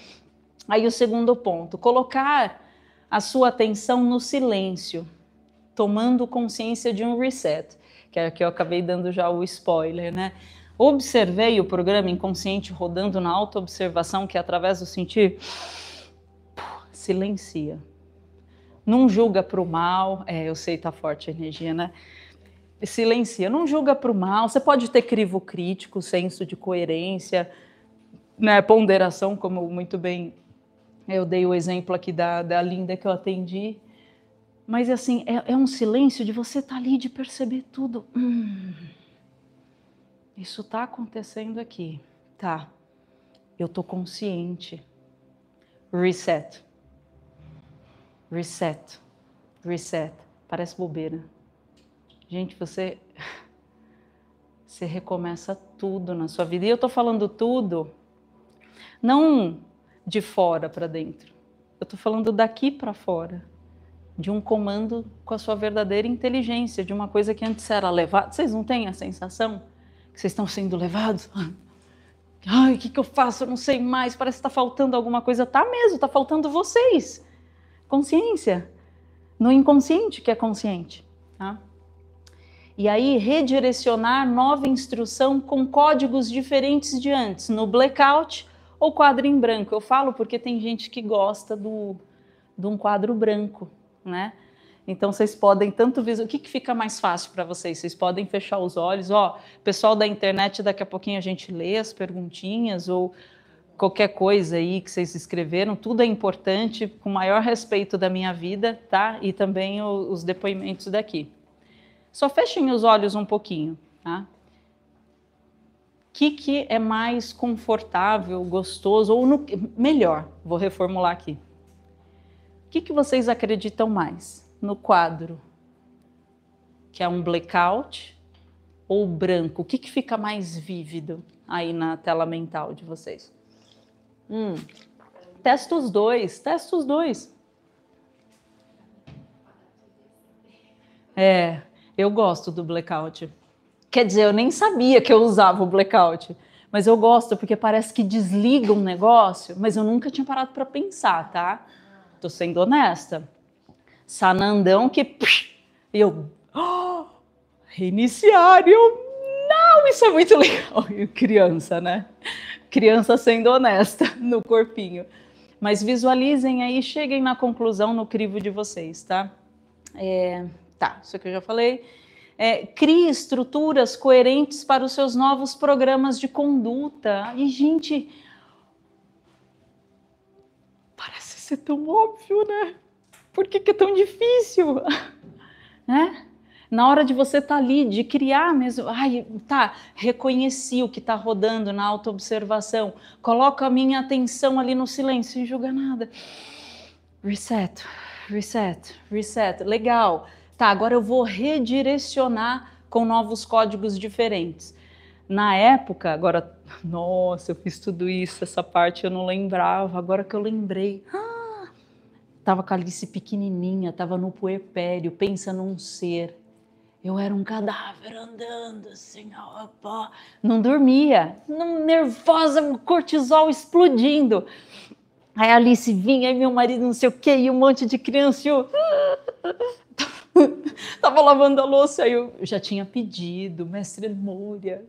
Speaker 1: Aí o segundo ponto, colocar a sua atenção no silêncio, tomando consciência de um reset, que é que eu acabei dando já o spoiler, né? Observei o programa inconsciente rodando na autoobservação, que através do sentir, silencia. Não julga para o mal, eu sei, tá forte a energia, né? Silencia, não julga para o mal. Você pode ter crivo crítico, senso de coerência, né? Ponderação, como muito bem eu dei o exemplo aqui da Linda que eu atendi. Mas assim, é um silêncio de você estar ali, de perceber tudo. Isso está acontecendo aqui, tá? Eu tô consciente. Reset. Reset. Parece bobeira. Gente, você recomeça tudo na sua vida. E eu tô falando tudo, não de fora para dentro. Eu tô falando daqui para fora. De um comando com a sua verdadeira inteligência, de uma coisa que antes era levada. Vocês não têm a sensação que vocês estão sendo levados? Ai, o que eu faço? Eu não sei mais. Parece que está faltando alguma coisa. Tá mesmo, tá faltando vocês. Consciência, no inconsciente que é consciente, tá? E aí redirecionar nova instrução com códigos diferentes de antes, no blackout ou quadro em branco. Eu falo porque tem gente que gosta de um quadro branco, né? Então vocês podem tanto ver o que fica mais fácil para vocês. Vocês podem fechar os olhos, pessoal da internet, daqui a pouquinho a gente lê as perguntinhas ou qualquer coisa aí que vocês escreveram, tudo é importante, com o maior respeito da minha vida, tá? E também os depoimentos daqui. Só fechem os olhos um pouquinho, tá? O que é mais confortável, gostoso, ou melhor, vou reformular aqui. O que vocês acreditam mais? No quadro, que é um blackout, ou branco? O que fica mais vívido aí na tela mental de vocês? Testa os dois. Eu gosto do blackout. Quer dizer, eu nem sabia que eu usava o blackout, mas eu gosto porque parece que desliga um negócio, mas eu nunca tinha parado para pensar, tá? Tô sendo honesta. Sanandão que... reiniciar, não, isso é muito legal. Criança, né? Criança sendo honesta no corpinho. Mas visualizem aí, cheguem na conclusão no crivo de vocês, tá? Isso aqui eu já falei. Crie estruturas coerentes para os seus novos programas de conduta. E, gente, parece ser tão óbvio, né? Por que é tão difícil? Né? Na hora de você estar ali, de criar mesmo, reconheci o que está rodando na autoobservação, coloco a minha atenção ali no silêncio, sem julgar nada. Reset, reset, reset, legal. Tá, agora eu vou redirecionar com novos códigos diferentes. Na época, agora, nossa, eu fiz tudo isso, essa parte eu não lembrava, agora que eu lembrei. Tava com a Alice pequenininha, tava no puerpério, pensa num ser. Eu era um cadáver andando assim, não dormia, nervosa, cortisol explodindo. Aí a Alice vinha, aí meu marido não sei o quê, e um monte de criança, e eu tava lavando a louça, aí eu já tinha pedido, mestre Moria,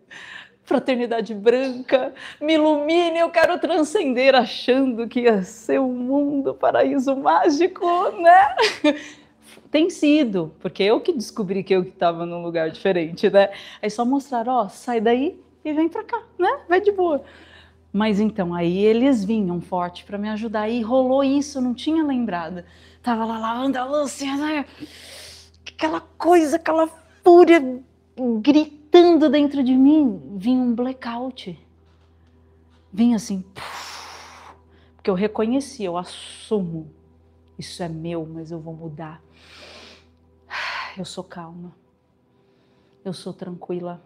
Speaker 1: fraternidade branca, me ilumine, eu quero transcender, achando que ia ser um mundo, paraíso mágico, né? Tem sido, porque eu que descobri que eu estava num lugar diferente, né? Aí só mostraram, sai daí e vem pra cá, né? Vai de boa. Mas então, aí eles vinham forte para me ajudar, e rolou isso, não tinha lembrado. Tava lá lavando a louça, né? Aquela coisa, aquela fúria gritando dentro de mim, vinha um blackout. Vinha assim, porque eu reconheci, eu assumo, isso é meu, mas eu vou mudar. Eu sou calma, eu sou tranquila,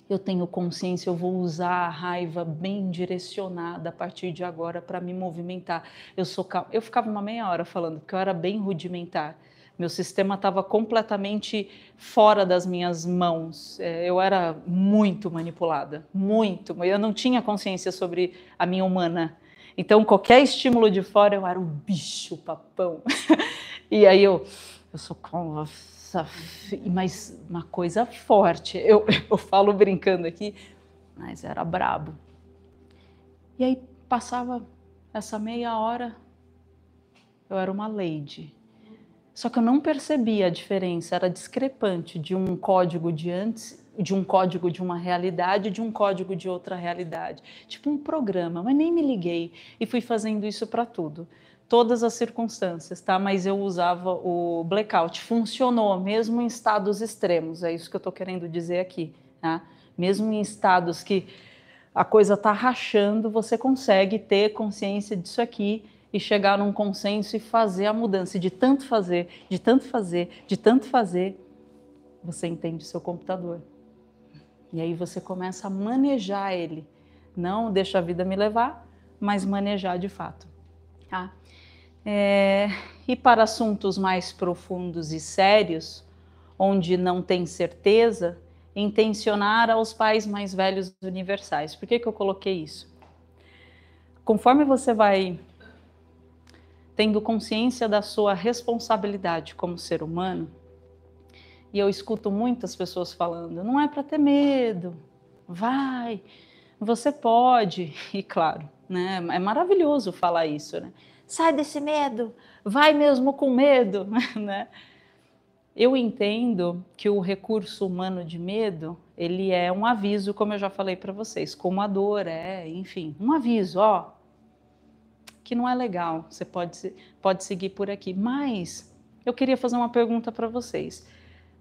Speaker 1: eu tenho consciência, eu vou usar a raiva bem direcionada a partir de agora para me movimentar. Eu sou calma. Eu ficava uma meia hora falando, porque eu era bem rudimentar. Meu sistema estava completamente fora das minhas mãos. Eu era muito manipulada, muito. Eu não tinha consciência sobre a minha humana. Então, qualquer estímulo de fora, eu era um bicho papão. E aí eu sou calma, mas uma coisa forte. Eu falo brincando aqui, mas era brabo. E aí passava essa meia hora, eu era uma lady. Só que eu não percebia a diferença, era discrepante de um código de antes, de um código de uma realidade, de um código de outra realidade. Tipo um programa, mas nem me liguei. E fui fazendo isso para tudo. Todas as circunstâncias, tá? Mas eu usava o blackout. Funcionou, mesmo em estados extremos. É isso que eu estou querendo dizer aqui, tá? Mesmo em estados que a coisa está rachando, você consegue ter consciência disso aqui e chegar num consenso e fazer a mudança. E de tanto fazer, de tanto fazer, de tanto fazer, você entende o seu computador. E aí você começa a manejar ele. Não deixa a vida me levar, mas manejar de fato. Tá? E para assuntos mais profundos e sérios, onde não tem certeza, intencionar aos pais mais velhos universais. Por que eu coloquei isso? Conforme você vai tendo consciência da sua responsabilidade como ser humano, e eu escuto muitas pessoas falando, não é para ter medo, vai, você pode, e claro, né, é maravilhoso falar isso, né? Sai desse medo, vai mesmo com medo, né? Eu entendo que o recurso humano de medo, ele é um aviso, como eu já falei para vocês, como a dor enfim, um aviso, que não é legal, você pode seguir por aqui. Mas eu queria fazer uma pergunta para vocês.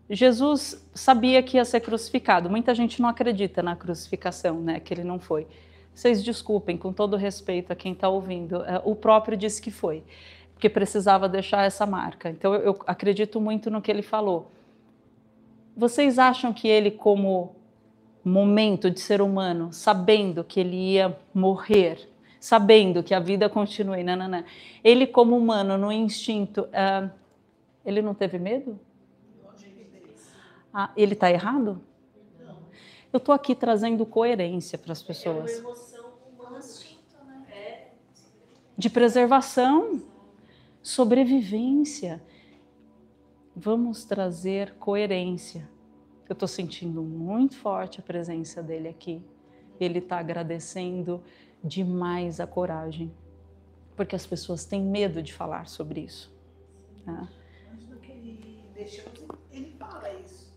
Speaker 1: Jesus sabia que ia ser crucificado. Muita gente não acredita na crucificação, né? Que ele não foi. Vocês desculpem, com todo respeito a quem está ouvindo, o próprio disse que foi, porque precisava deixar essa marca. Então eu acredito muito no que ele falou. Vocês acham que ele, como momento de ser humano, sabendo que ele ia morrer, sabendo que a vida continua, ele como humano, no instinto, ele não teve medo? Ele está errado?
Speaker 2: Não.
Speaker 1: Eu estou aqui trazendo coerência para as pessoas.
Speaker 3: É uma emoção humana, instinto, né?
Speaker 1: De preservação, sobrevivência. Vamos trazer coerência. Eu estou sentindo muito forte a presença dele aqui. Ele está agradecendo demais a coragem, porque as pessoas têm medo de falar sobre isso. Tá?
Speaker 2: Mas no que ele deixou, ele fala isso.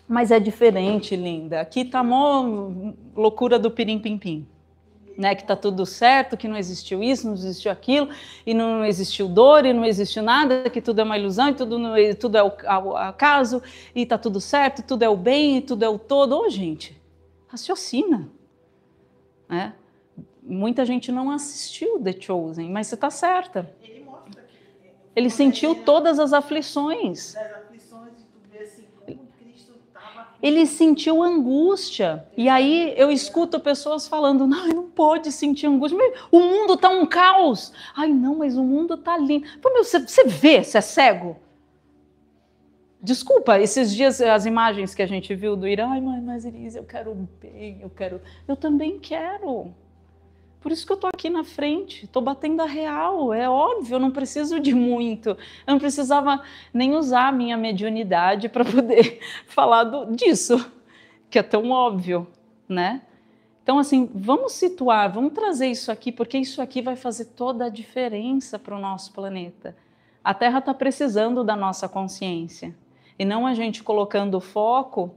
Speaker 1: Mas é diferente, linda. Aqui tá mó loucura do pirim-pim-pim. né, que está tudo certo, que não existiu isso, não existiu aquilo, e não existiu dor, e não existiu nada, que tudo é uma ilusão, e tudo é o acaso, e está tudo certo, tudo é o bem, e tudo é o todo. Ô, gente, raciocina, né? Muita gente não assistiu The Chosen, mas você está certa.
Speaker 2: Ele mostra que
Speaker 1: ele sentiu todas as aflições. Ele sentiu angústia. E aí eu escuto pessoas falando, não pode sentir angústia. O mundo está um caos. Ai, não, mas o mundo está lindo. Pô, meu, você vê, você é cego? Desculpa, esses dias as imagens que a gente viu do Irã, ai, mas Elise, eu quero bem, eu também quero. Por isso que eu estou aqui na frente, estou batendo a real, é óbvio, eu não preciso de muito. Eu não precisava nem usar a minha mediunidade para poder falar disso, que é tão óbvio, né? Então, assim, vamos situar, vamos trazer isso aqui, porque isso aqui vai fazer toda a diferença para o nosso planeta. A Terra está precisando da nossa consciência, e não a gente colocando o foco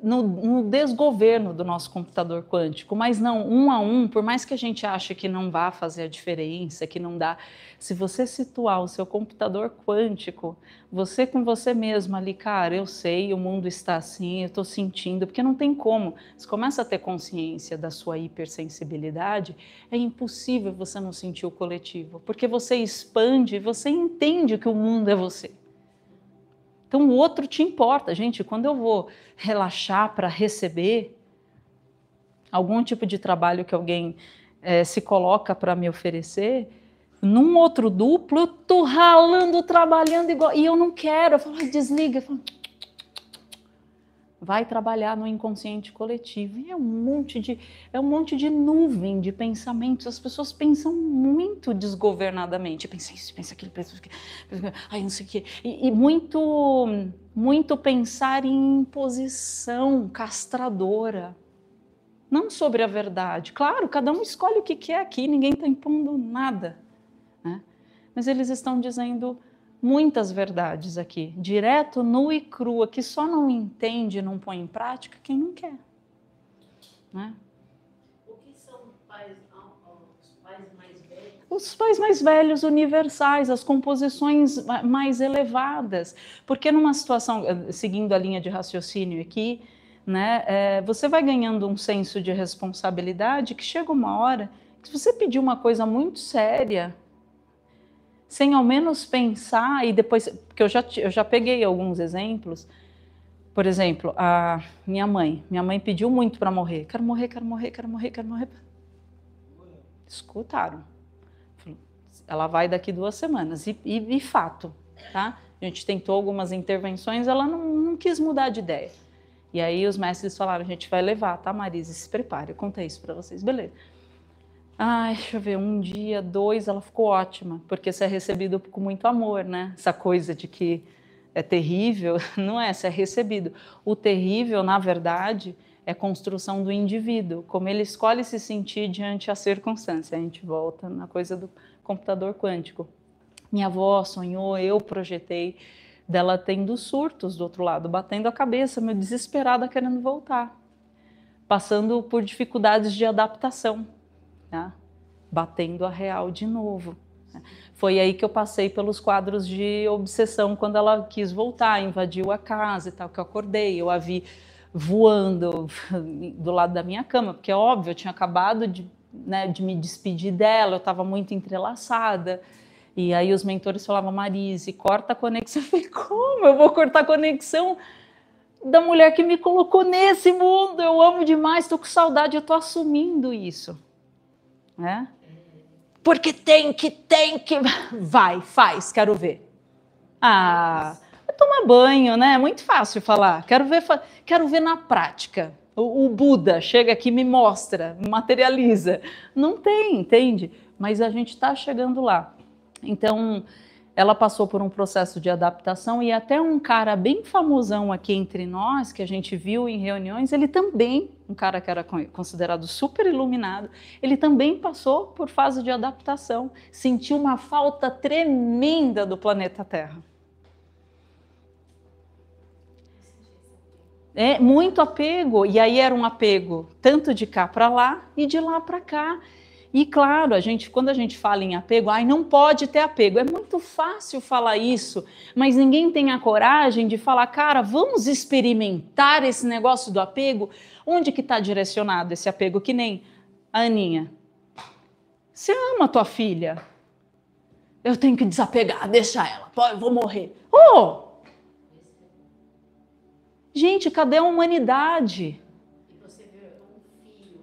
Speaker 1: no desgoverno do nosso computador quântico, mas não, um a um, por mais que a gente ache que não vá fazer a diferença, que não dá, se você situar o seu computador quântico, você com você mesmo ali, cara, eu sei, o mundo está assim, eu estou sentindo, porque não tem como, você começa a ter consciência da sua hipersensibilidade, é impossível você não sentir o coletivo, porque você expande, você entende que o mundo é você. Então, o outro te importa. Gente, quando eu vou relaxar para receber algum tipo de trabalho que alguém se coloca para me oferecer, num outro duplo, eu estou ralando, trabalhando igual, e eu não quero. Eu falo, desliga. Eu falo, vai trabalhar no inconsciente coletivo. E é um monte de nuvem de pensamentos. As pessoas pensam muito desgovernadamente. Pensa isso, pensa aquilo, pensa aquilo. Ai, não sei o quê. E muito pensar em imposição castradora. Não sobre a verdade. Claro, cada um escolhe o que quer aqui, ninguém está impondo nada, né? Mas eles estão dizendo muitas verdades aqui, direto, nua e crua, que só não entende, não põe em prática quem não quer, né?
Speaker 3: O que são os pais mais velhos?
Speaker 1: Os pais mais velhos, universais, as composições mais elevadas, porque numa situação, seguindo a linha de raciocínio aqui, né, você vai ganhando um senso de responsabilidade que chega uma hora que se você pedir uma coisa muito séria, sem ao menos pensar, e depois, porque eu já peguei alguns exemplos, por exemplo, a minha mãe pediu muito para morrer, quero morrer. Escutaram, ela vai daqui 2 semanas, e fato, tá? A gente tentou algumas intervenções, ela não quis mudar de ideia, e aí os mestres falaram, a gente vai levar, tá, Marisa, se prepare, eu contei isso para vocês, beleza. Ai, deixa eu ver, 1 dia, 2, ela ficou ótima, porque você é recebido com muito amor, né? Essa coisa de que é terrível, não é, você é recebido. O terrível, na verdade, é construção do indivíduo, como ele escolhe se sentir diante a circunstância. A gente volta na coisa do computador quântico. Minha avó sonhou, eu projetei, dela tendo surtos do outro lado, batendo a cabeça, meio desesperada, querendo voltar, passando por dificuldades de adaptação. Tá? Batendo a real de novo. Foi aí que eu passei pelos quadros de obsessão, quando ela quis voltar, invadiu a casa e tal, que eu acordei, eu a vi voando do lado da minha cama, porque é óbvio, eu tinha acabado de me despedir dela, eu estava muito entrelaçada, e aí os mentores falavam, Marise, corta a conexão. Eu falei, como eu vou cortar a conexão da mulher que me colocou nesse mundo? Eu amo demais, estou com saudade, eu estou assumindo isso. É? Porque tem que, vai, faz, quero ver. Vai tomar banho, né? É muito fácil falar, quero ver na prática. O Buda chega aqui, me mostra, me materializa. Não tem, entende? Mas a gente está chegando lá. Então, ela passou por um processo de adaptação, e até um cara bem famosão aqui entre nós, que a gente viu em reuniões, ele também, um cara que era considerado super iluminado, ele também passou por fase de adaptação, sentiu uma falta tremenda do planeta Terra. É muito apego, e aí era um apego tanto de cá para lá e de lá para cá. E claro, quando a gente fala em apego, não pode ter apego. É muito fácil falar isso, mas ninguém tem a coragem de falar, cara, vamos experimentar esse negócio do apego? Onde que está direcionado esse apego? Que nem a Aninha. Você ama a tua filha? Eu tenho que desapegar, deixa ela, eu vou morrer. Gente, cadê a humanidade?
Speaker 3: E você vê um filho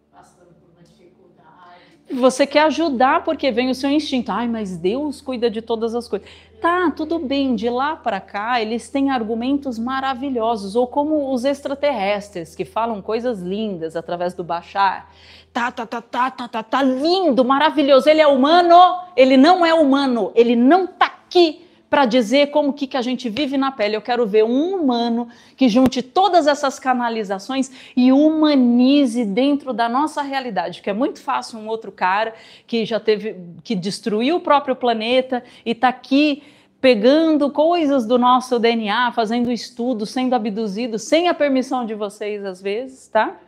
Speaker 3: passando por uma dificuldade.
Speaker 1: Você quer ajudar porque vem o seu instinto. Mas Deus cuida de todas as coisas. Tá, tudo bem, de lá para cá eles têm argumentos maravilhosos, ou como os extraterrestres que falam coisas lindas através do Bashar. Tá lindo, maravilhoso. Ele é humano? Ele não é humano. Ele não tá aqui para dizer como que a gente vive na pele. Eu quero ver um humano que junte todas essas canalizações e humanize dentro da nossa realidade, que é muito fácil um outro cara que destruiu o próprio planeta e está aqui pegando coisas do nosso DNA, fazendo estudos, sendo abduzido, sem a permissão de vocês às vezes, tá?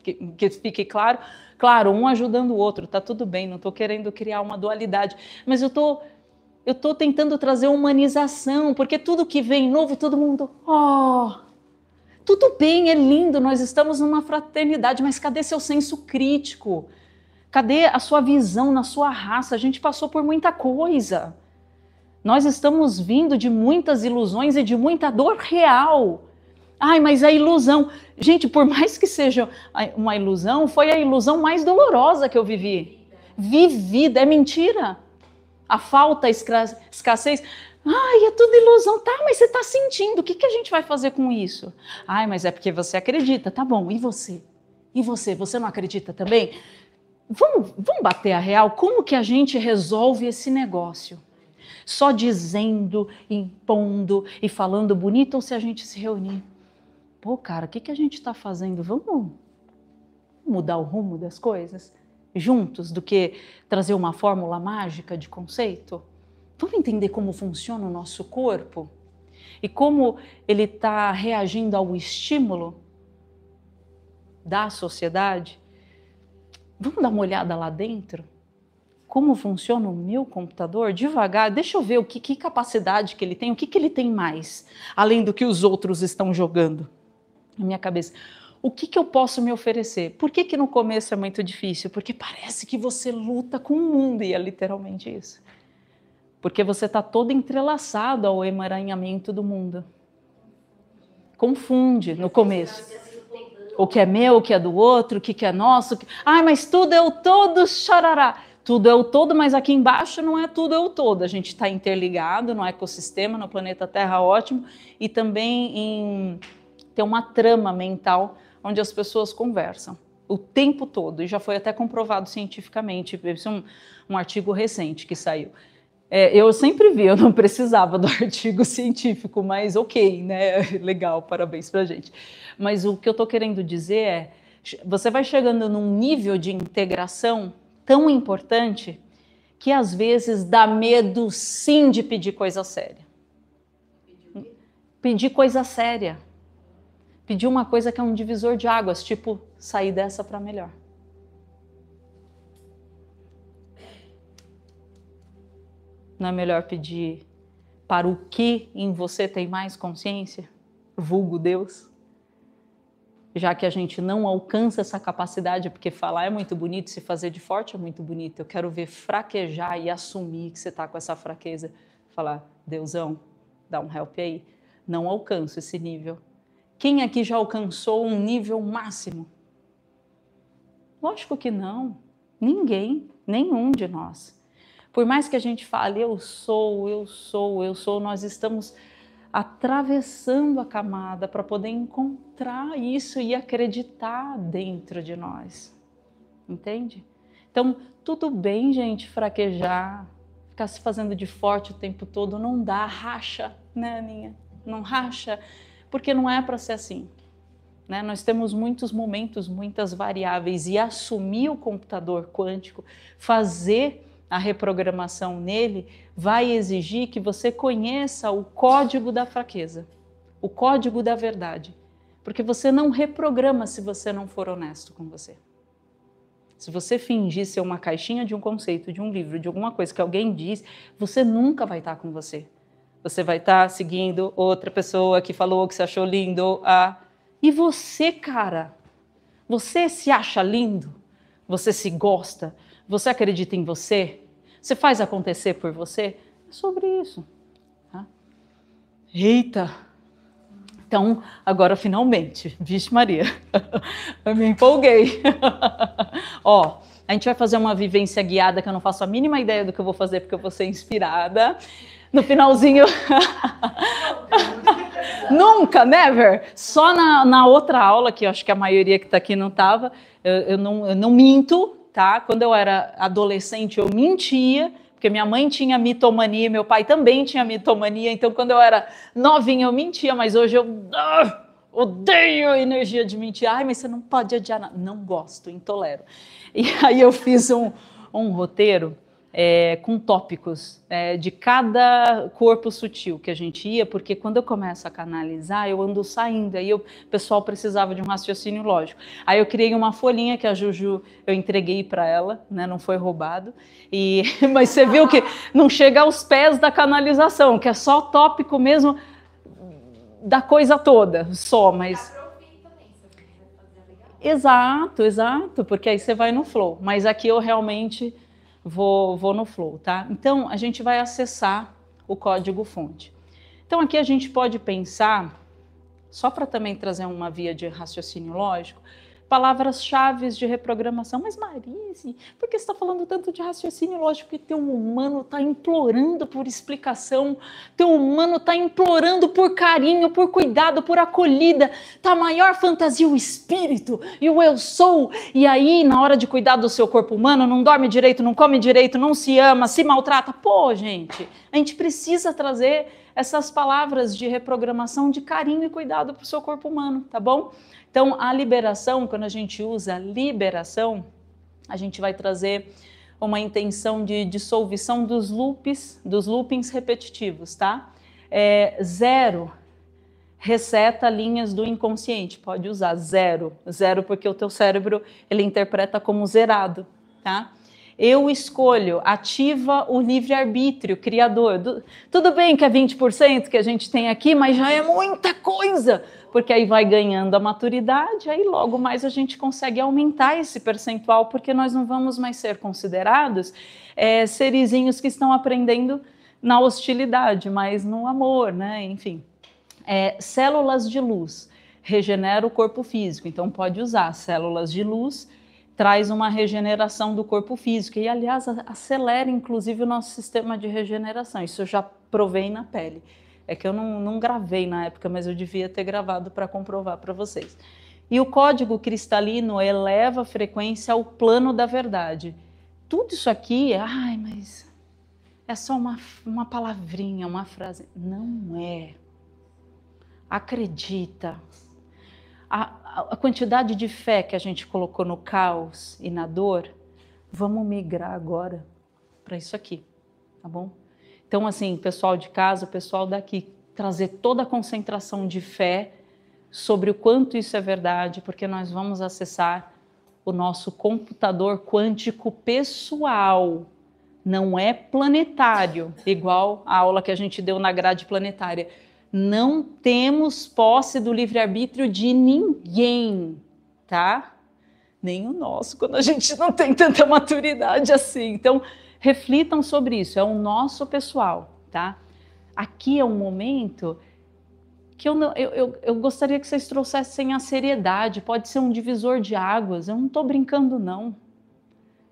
Speaker 1: Que fique claro. Claro, um ajudando o outro, tá tudo bem, não estou querendo criar uma dualidade, mas eu estou tentando trazer humanização, porque tudo que vem novo, todo mundo, tudo bem, é lindo, nós estamos numa fraternidade, mas cadê seu senso crítico? Cadê a sua visão na sua raça? A gente passou por muita coisa. Nós estamos vindo de muitas ilusões e de muita dor real. Mas a ilusão... Gente, por mais que seja uma ilusão, foi a ilusão mais dolorosa que eu vivi. Vivida, é mentira. A falta, a escassez, é tudo ilusão. Tá, mas você está sentindo, o que a gente vai fazer com isso? Mas é porque você acredita, tá bom, e você? E você? Você não acredita também? Vamos bater a real, como que a gente resolve esse negócio? Só dizendo, impondo e falando bonito, ou se a gente se reunir? Cara, o que a gente está fazendo? Vamos mudar o rumo das coisas? Juntos, do que trazer uma fórmula mágica de conceito? Vamos entender como funciona o nosso corpo e como ele está reagindo ao estímulo da sociedade? Vamos dar uma olhada lá dentro? Como funciona o meu computador? Devagar, deixa eu ver que capacidade que ele tem, o que ele tem mais, além do que os outros estão jogando na minha cabeça. O que eu posso me oferecer? Por que no começo é muito difícil? Porque parece que você luta com o mundo, e é literalmente isso. Porque você está todo entrelaçado ao emaranhamento do mundo. Confunde no começo. O que é meu, o que é do outro, o que é nosso. Mas tudo é o todo, xarará. Tudo é o todo, mas aqui embaixo não é tudo é o todo. A gente está interligado no ecossistema, no planeta Terra, ótimo, e também tem uma trama mental onde as pessoas conversam o tempo todo, e já foi até comprovado cientificamente. Esse é um artigo recente que saiu. Eu sempre vi, eu não precisava do artigo científico, mas ok, né? Legal, parabéns pra gente. Mas o que eu estou querendo dizer é, você vai chegando num nível de integração tão importante que às vezes dá medo sim de pedir coisa séria. Pedir coisa séria. Pedir uma coisa que é um divisor de águas, tipo, sair dessa para melhor. Não é melhor pedir para o que em você tem mais consciência? Vulgo Deus. Já que a gente não alcança essa capacidade, porque falar é muito bonito, se fazer de forte é muito bonito. Eu quero ver fraquejar e assumir que você está com essa fraqueza. Falar, Deusão, dá um help aí. Não alcanço esse nível. Quem aqui já alcançou um nível máximo? Lógico que não. Ninguém, nenhum de nós. Por mais que a gente fale, eu sou, nós estamos atravessando a camada para poder encontrar isso e acreditar dentro de nós. Entende? Então, tudo bem, gente, fraquejar, ficar se fazendo de forte o tempo todo, não dá, racha, né, Aninha? Não racha, porque não é para ser assim. Né? Nós temos muitos momentos, muitas variáveis, e assumir o computador quântico, fazer a reprogramação nele, vai exigir que você conheça o código da fraqueza, o código da verdade. Porque você não reprograma se você não for honesto com você. Se você fingir ser uma caixinha de um conceito, de um livro, de alguma coisa que alguém diz, você nunca vai estar com você. Você vai estar seguindo outra pessoa que falou que você achou lindo. E você, cara, você se acha lindo? Você se gosta? Você acredita em você? Você faz acontecer por você? É sobre isso. Tá? Eita! Então, agora finalmente, vixe Maria, eu me empolguei. Ó, a gente vai fazer uma vivência guiada que eu não faço a mínima ideia do que eu vou fazer porque eu vou ser inspirada. No finalzinho, nunca, never. Só na outra aula, que eu acho que a maioria que está aqui não estava, eu não minto, tá? Quando eu era adolescente eu mentia, porque minha mãe tinha mitomania, meu pai também tinha mitomania, então quando eu era novinha eu mentia, mas hoje eu odeio a energia de mentir. Ai, mas você não pode adiar nada. Não gosto, intolero. E aí eu fiz um roteiro com tópicos de cada corpo sutil que a gente ia, porque quando eu começo a canalizar, eu ando saindo, aí o pessoal precisava de um raciocínio lógico. Aí eu criei uma folhinha que a Juju, eu entreguei para ela, né, não foi roubado, mas você viu que não chega aos pés da canalização, que é só tópico mesmo da coisa toda, só, mas... Exato, porque aí você vai no flow, mas aqui eu realmente... Vou no flow, tá? Então, a gente vai acessar o código-fonte. Então, aqui a gente pode pensar, só para também trazer uma via de raciocínio lógico, palavras-chave de reprogramação. Mas, Marise, por que você está falando tanto de raciocínio lógico? Porque teu humano está implorando por explicação, teu humano está implorando por carinho, por cuidado, por acolhida. Tá a maior fantasia o espírito e o eu sou. E aí, na hora de cuidar do seu corpo humano, não dorme direito, não come direito, não se ama, se maltrata. Pô, gente, a gente precisa trazer essas palavras de reprogramação, de carinho e cuidado para o seu corpo humano, tá bom? Então, a liberação, quando a gente usa liberação, a gente vai trazer uma intenção de dissolução dos loopings repetitivos, tá? 0, reseta linhas do inconsciente, pode usar 0 porque o teu cérebro, ele interpreta como zerado, tá? Eu escolho, ativa o livre-arbítrio criador. Tudo bem que é 20% que a gente tem aqui, mas já é muita coisa, porque aí vai ganhando a maturidade, aí logo mais a gente consegue aumentar esse percentual, porque nós não vamos mais ser considerados serizinhos que estão aprendendo na hostilidade, mas no amor, né? Enfim. Células de luz, regenera o corpo físico, então pode usar células de luz, traz uma regeneração do corpo físico e, aliás, acelera inclusive o nosso sistema de regeneração. Isso eu já provei na pele. É que eu não gravei na época, mas eu devia ter gravado para comprovar para vocês. E o código cristalino eleva a frequência ao plano da verdade. Tudo isso aqui mas é só uma palavrinha, uma frase. Não é. Acredita. A quantidade de fé que a gente colocou no caos e na dor, vamos migrar agora para isso aqui, tá bom? Então, assim, pessoal de casa, o pessoal daqui, trazer toda a concentração de fé sobre o quanto isso é verdade, porque nós vamos acessar o nosso computador quântico pessoal, não é planetário, igual a aula que a gente deu na grade planetária. Não temos posse do livre-arbítrio de ninguém, tá? Nem o nosso, quando a gente não tem tanta maturidade assim. Então, reflitam sobre isso, é o nosso pessoal, tá? Aqui é um momento que eu gostaria que vocês trouxessem a seriedade, pode ser um divisor de águas, eu não estou brincando não.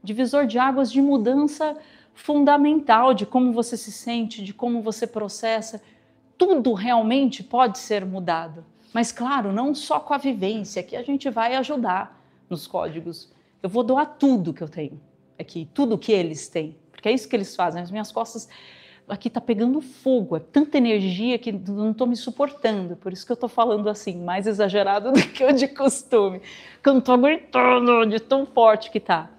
Speaker 1: Divisor de águas de mudança fundamental, de como você se sente, de como você processa. Tudo realmente pode ser mudado, mas claro, não só com a vivência, que a gente vai ajudar nos códigos. Eu vou doar tudo que eu tenho aqui, tudo que eles têm, porque é isso que eles fazem. As minhas costas aqui tá pegando fogo, é tanta energia que não estou me suportando, por isso que eu estou falando assim, mais exagerado do que o de costume, que eu não estou aguentando de tão forte que tá.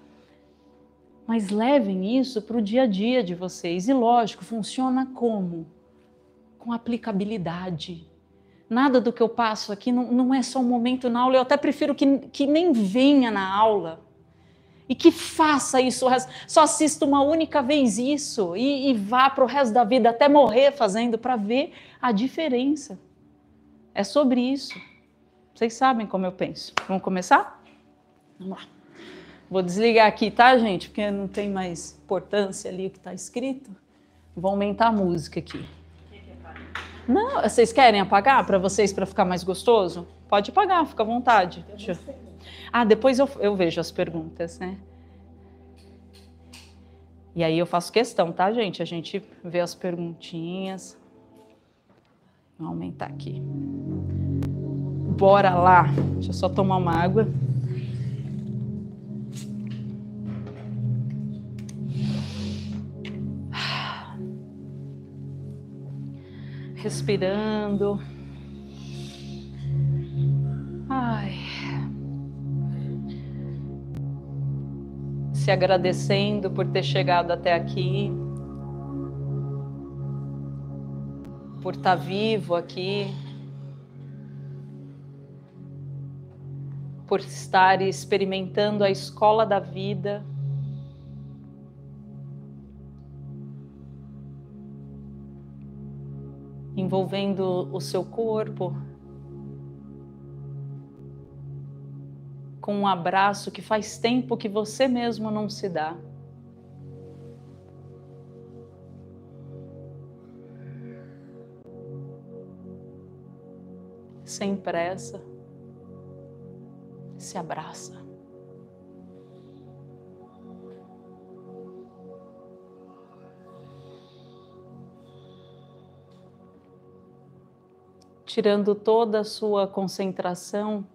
Speaker 1: Mas levem isso para o dia a dia de vocês, e lógico, funciona como? Com aplicabilidade. Nada do que eu passo aqui não é só um momento na aula. Eu até prefiro que nem venha na aula e que faça isso. Só assista uma única vez isso e vá para o resto da vida, até morrer fazendo, para ver a diferença. É sobre isso. Vocês sabem como eu penso. Vamos começar? Vamos lá. Vou desligar aqui, tá, gente? Porque não tem mais importância ali o que está escrito. Vou aumentar a música aqui. Não, vocês querem apagar para vocês, para ficar mais gostoso? Pode apagar, fica à vontade. Depois eu vejo as perguntas, né? E aí eu faço questão, tá, gente? A gente vê as perguntinhas. Vou aumentar aqui. Bora lá. Deixa eu só tomar uma água. Respirando. Ai. Se agradecendo por ter chegado até aqui. Por estar vivo aqui. Por estar experimentando a escola da vida. Envolvendo o seu corpo com um abraço que faz tempo que você mesmo não se dá. Sem pressa, se abraça. Tirando toda a sua concentração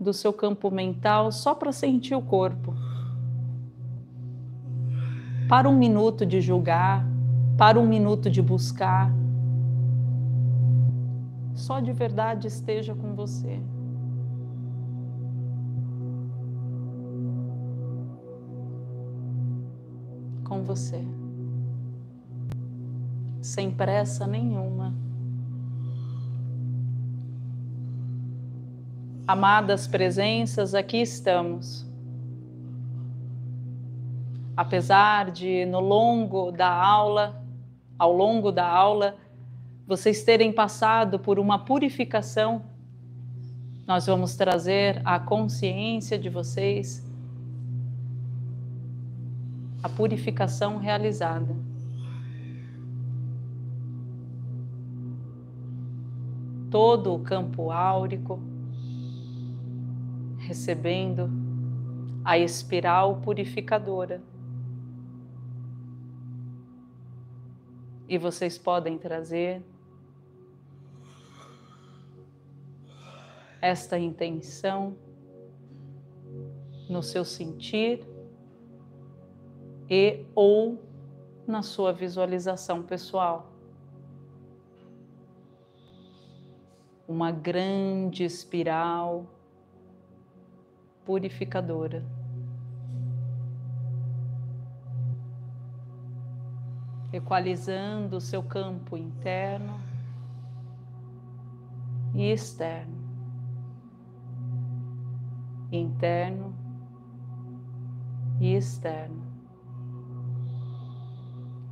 Speaker 1: do seu campo mental só para sentir o corpo. Para um minuto de julgar, para um minuto de buscar. Só de verdade esteja com você. Com você. Sem pressa nenhuma. Amadas presenças, aqui estamos. Apesar de ao longo da aula, vocês terem passado por uma purificação, nós vamos trazer a consciência de vocês, a purificação realizada. Todo o campo áurico, recebendo a espiral purificadora. E vocês podem trazer esta intenção no seu sentir e ou na sua visualização pessoal. Uma grande espiral purificadora. Equalizando o seu campo interno e externo. Interno e externo.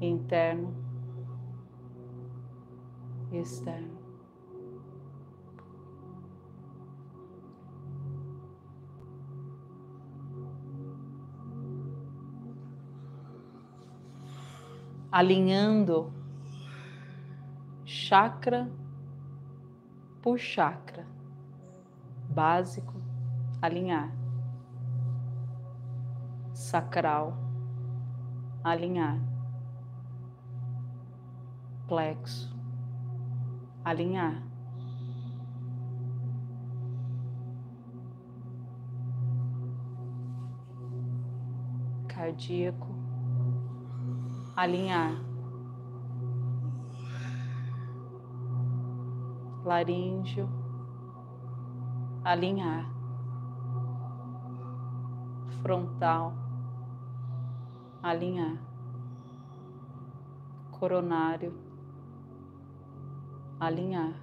Speaker 1: Interno e externo. Alinhando chakra por chakra. Básico, alinhar. Sacral, alinhar. Plexo, alinhar. Cardíaco, alinhar. Laríngeo, alinhar. Frontal, alinhar. Coronário, alinhar.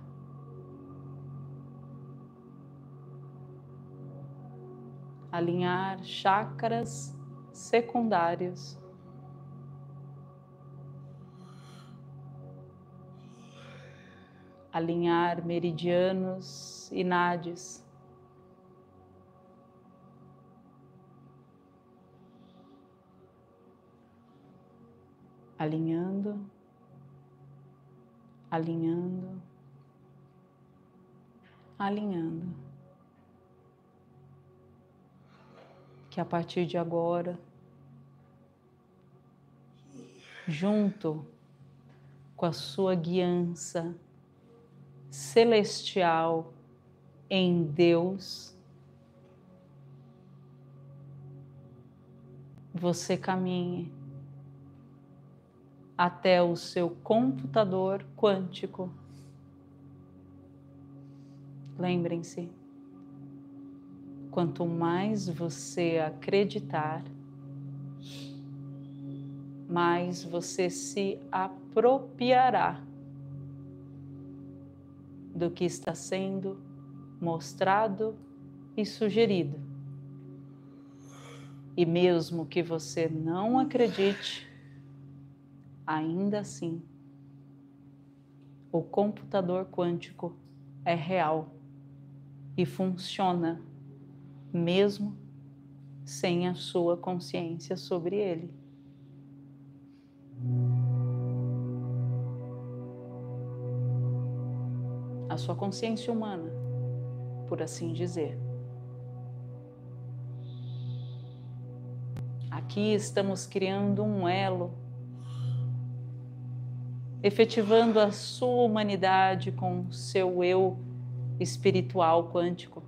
Speaker 1: alinhar chakras secundários, alinhar meridianos e nadis, alinhando, alinhando, alinhando. Que a partir de agora, junto com a sua guiança celestial em Deus, você caminhe até o seu computador quântico. Lembrem-se, quanto mais você acreditar, mais você se apropriará do que está sendo mostrado e sugerido. E mesmo que você não acredite, ainda assim, o computador quântico é real e funciona, mesmo sem a sua consciência sobre ele. A sua consciência humana, por assim dizer. Aqui estamos criando um elo, efetivando a sua humanidade com o seu eu espiritual quântico.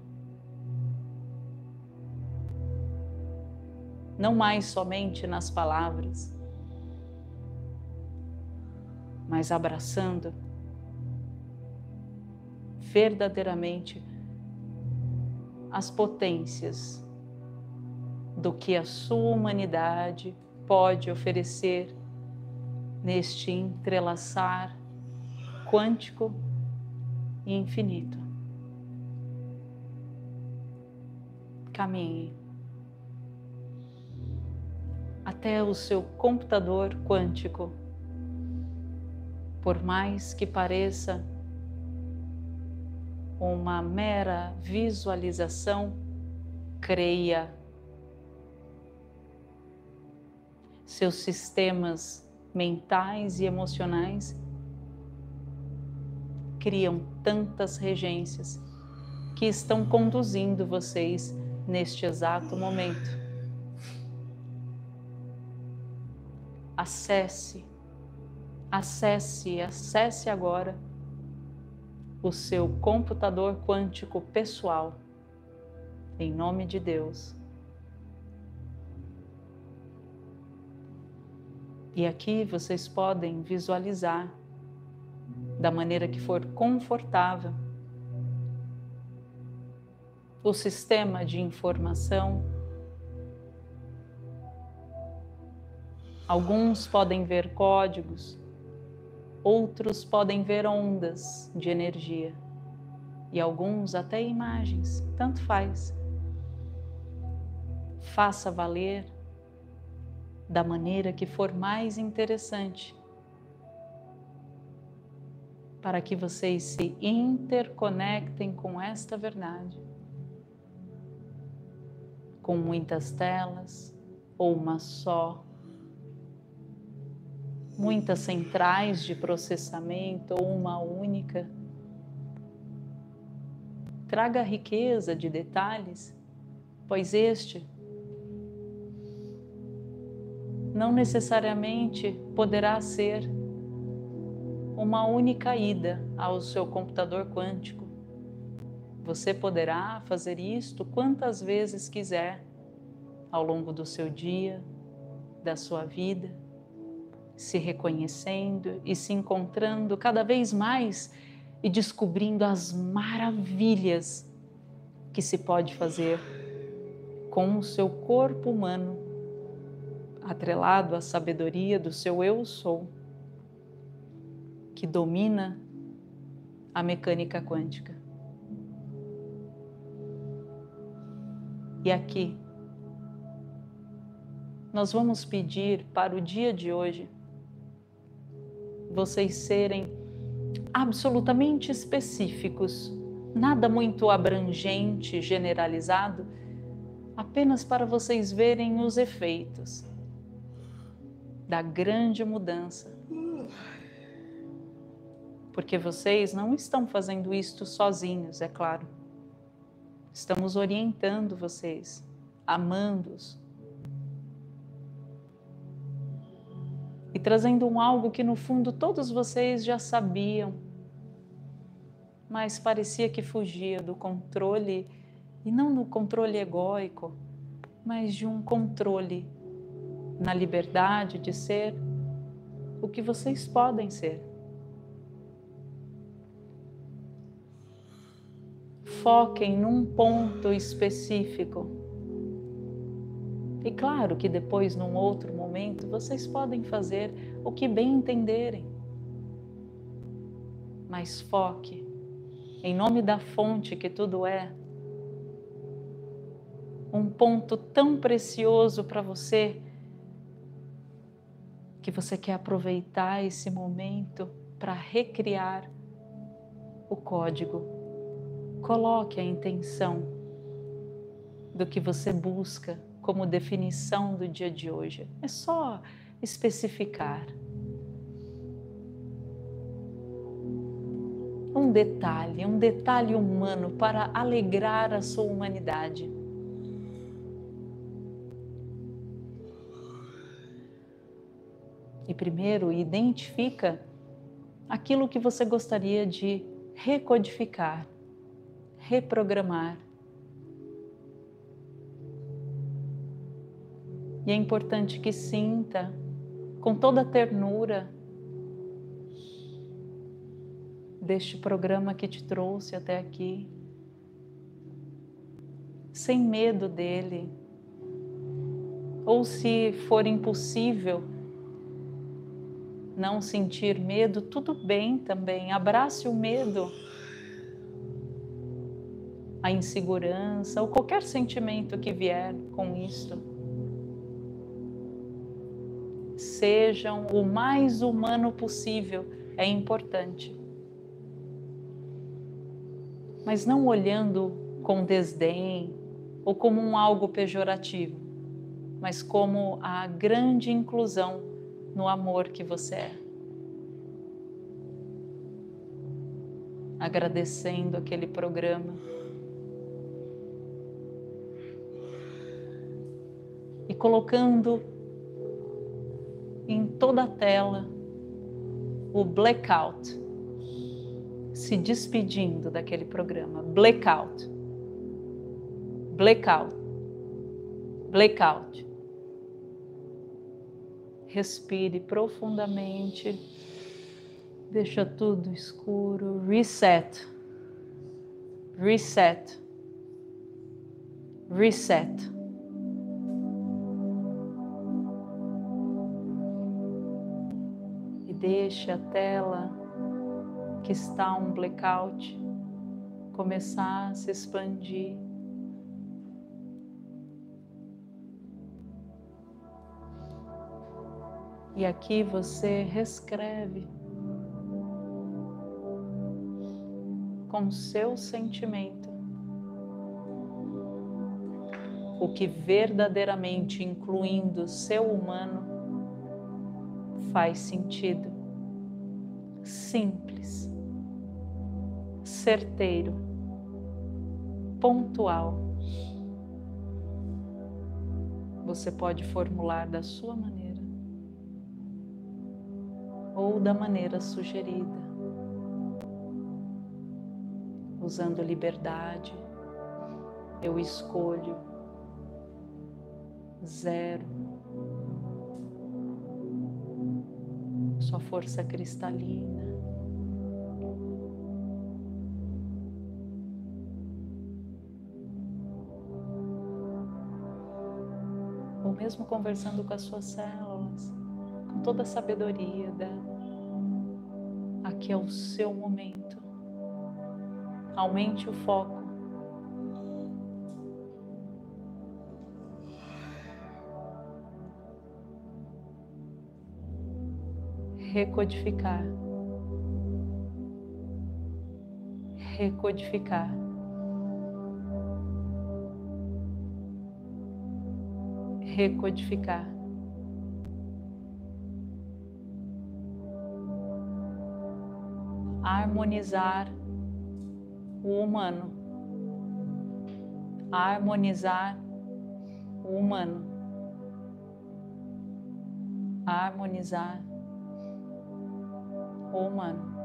Speaker 1: Não mais somente nas palavras, mas abraçando verdadeiramente as potências do que a sua humanidade pode oferecer neste entrelaçar quântico e infinito. Caminhe até o seu computador quântico. Por mais que pareça uma mera visualização, creia. Seus sistemas mentais e emocionais criam tantas regências que estão conduzindo vocês neste exato momento. Acesse agora o seu computador quântico pessoal, em nome de Deus. E aqui vocês podem visualizar, da maneira que for confortável, o sistema de informação. Alguns podem ver códigos, outros podem ver ondas de energia e alguns até imagens, tanto faz. Faça valer da maneira que for mais interessante, para que vocês se interconectem com esta verdade. Com muitas telas ou uma só, muitas centrais de processamento ou uma única. Traga riqueza de detalhes, pois este não necessariamente poderá ser uma única ida ao seu computador quântico. Você poderá fazer isto quantas vezes quiser ao longo do seu dia, da sua vida, se reconhecendo e se encontrando cada vez mais e descobrindo as maravilhas que se pode fazer com o seu corpo humano, atrelado à sabedoria do seu Eu Sou, que domina a mecânica quântica. E aqui, nós vamos pedir para o dia de hoje vocês serem absolutamente específicos, nada muito abrangente, generalizado, apenas para vocês verem os efeitos da grande mudança. Porque vocês não estão fazendo isto sozinhos, é claro. Estamos orientando vocês, amando-os. E trazendo algo que no fundo todos vocês já sabiam, mas parecia que fugia do controle, e não no controle egóico, mas de um controle na liberdade de ser o que vocês podem ser. Foquem num ponto específico. E claro que depois, num outro momento, vocês podem fazer o que bem entenderem. Mas foque, em nome da fonte que tudo é, um ponto tão precioso para você, que você quer aproveitar esse momento para recriar o código. Coloque a intenção do que você busca como definição do dia de hoje. É só especificar. Um detalhe humano para alegrar a sua humanidade. E primeiro, identifica aquilo que você gostaria de recodificar, reprogramar. E é importante que sinta, com toda a ternura, deste programa que te trouxe até aqui, sem medo dele. Ou se for impossível não sentir medo, tudo bem também, abrace o medo, a insegurança ou qualquer sentimento que vier com isto. Sejam o mais humano possível, é importante. Mas não olhando com desdém ou como um algo pejorativo, mas como a grande inclusão no amor que você é. Agradecendo aquele programa. E colocando em toda a tela o blackout, se despedindo daquele programa. Blackout. Blackout. Blackout. Respire profundamente. Deixa tudo escuro. Reset. Reset. Reset. E deixe a tela que está um blackout começar a se expandir. E aqui você reescreve com seu sentimento o que verdadeiramente, incluindo seu humano, faz sentido. Simples, certeiro, pontual. Você pode formular da sua maneira ou da maneira sugerida, usando liberdade. Eu escolho 0, sua força cristalina. Ou mesmo conversando com as suas células, com toda a sabedoria dela. Aqui é o seu momento. Aumente o foco. recodificar, recodificar. Recodificar. Harmonizar o humano. Harmonizar o humano. Harmonizar o humano.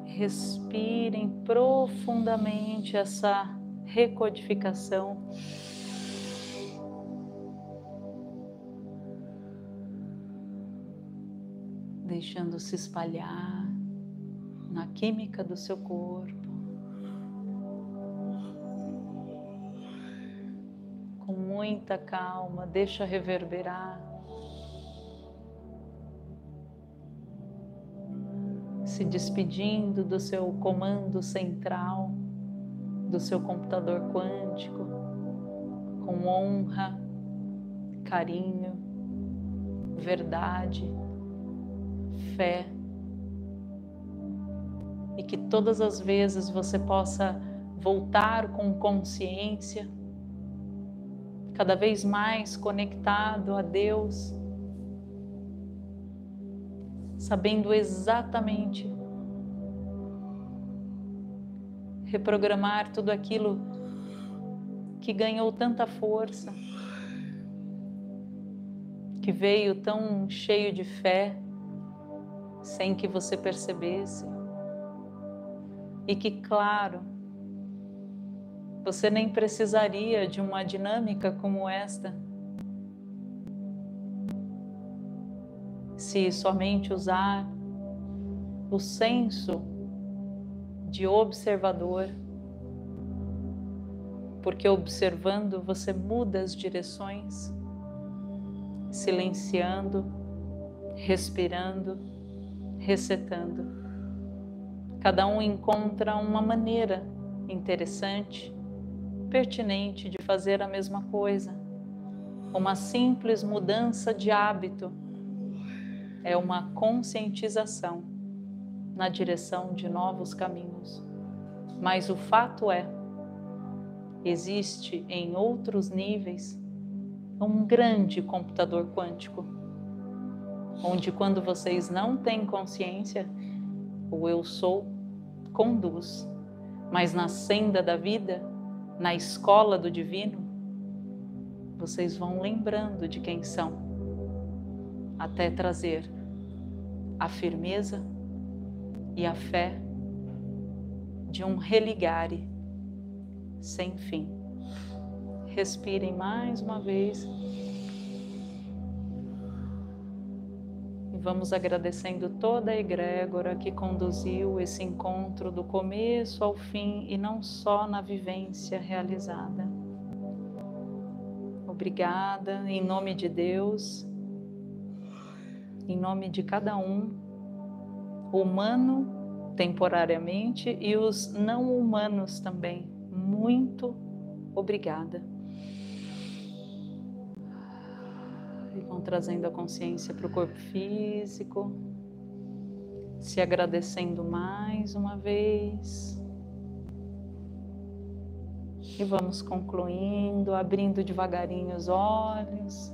Speaker 1: Respirem profundamente essa recodificação. Deixando se espalhar na química do seu corpo. Com muita calma, deixa reverberar. Se despedindo do seu comando central, do seu computador quântico, com honra, carinho, verdade, fé, e que todas as vezes você possa voltar com consciência, cada vez mais conectado a Deus, sabendo exatamente reprogramar tudo aquilo que ganhou tanta força, que veio tão cheio de fé, sem que você percebesse, e que, claro, você nem precisaria de uma dinâmica como esta, se somente usar o senso de observador, porque observando você muda as direções, silenciando, respirando, resetando. Cada um encontra uma maneira interessante, pertinente de fazer a mesma coisa. Uma simples mudança de hábito é uma conscientização na direção de novos caminhos. Mas o fato é, existe em outros níveis um grande computador quântico, onde quando vocês não têm consciência, o eu sou conduz, mas na senda da vida, na escola do divino, vocês vão lembrando de quem são, até trazer a firmeza e a fé de um religare sem fim. Respirem mais uma vez e vamos agradecendo toda a egrégora que conduziu esse encontro do começo ao fim e não só na vivência realizada. Obrigada, em nome de Deus, em nome de cada um, humano temporariamente e os não humanos também. Muito obrigada. E vão trazendo a consciência para o corpo físico, se agradecendo mais uma vez. E vamos concluindo, abrindo devagarinho os olhos.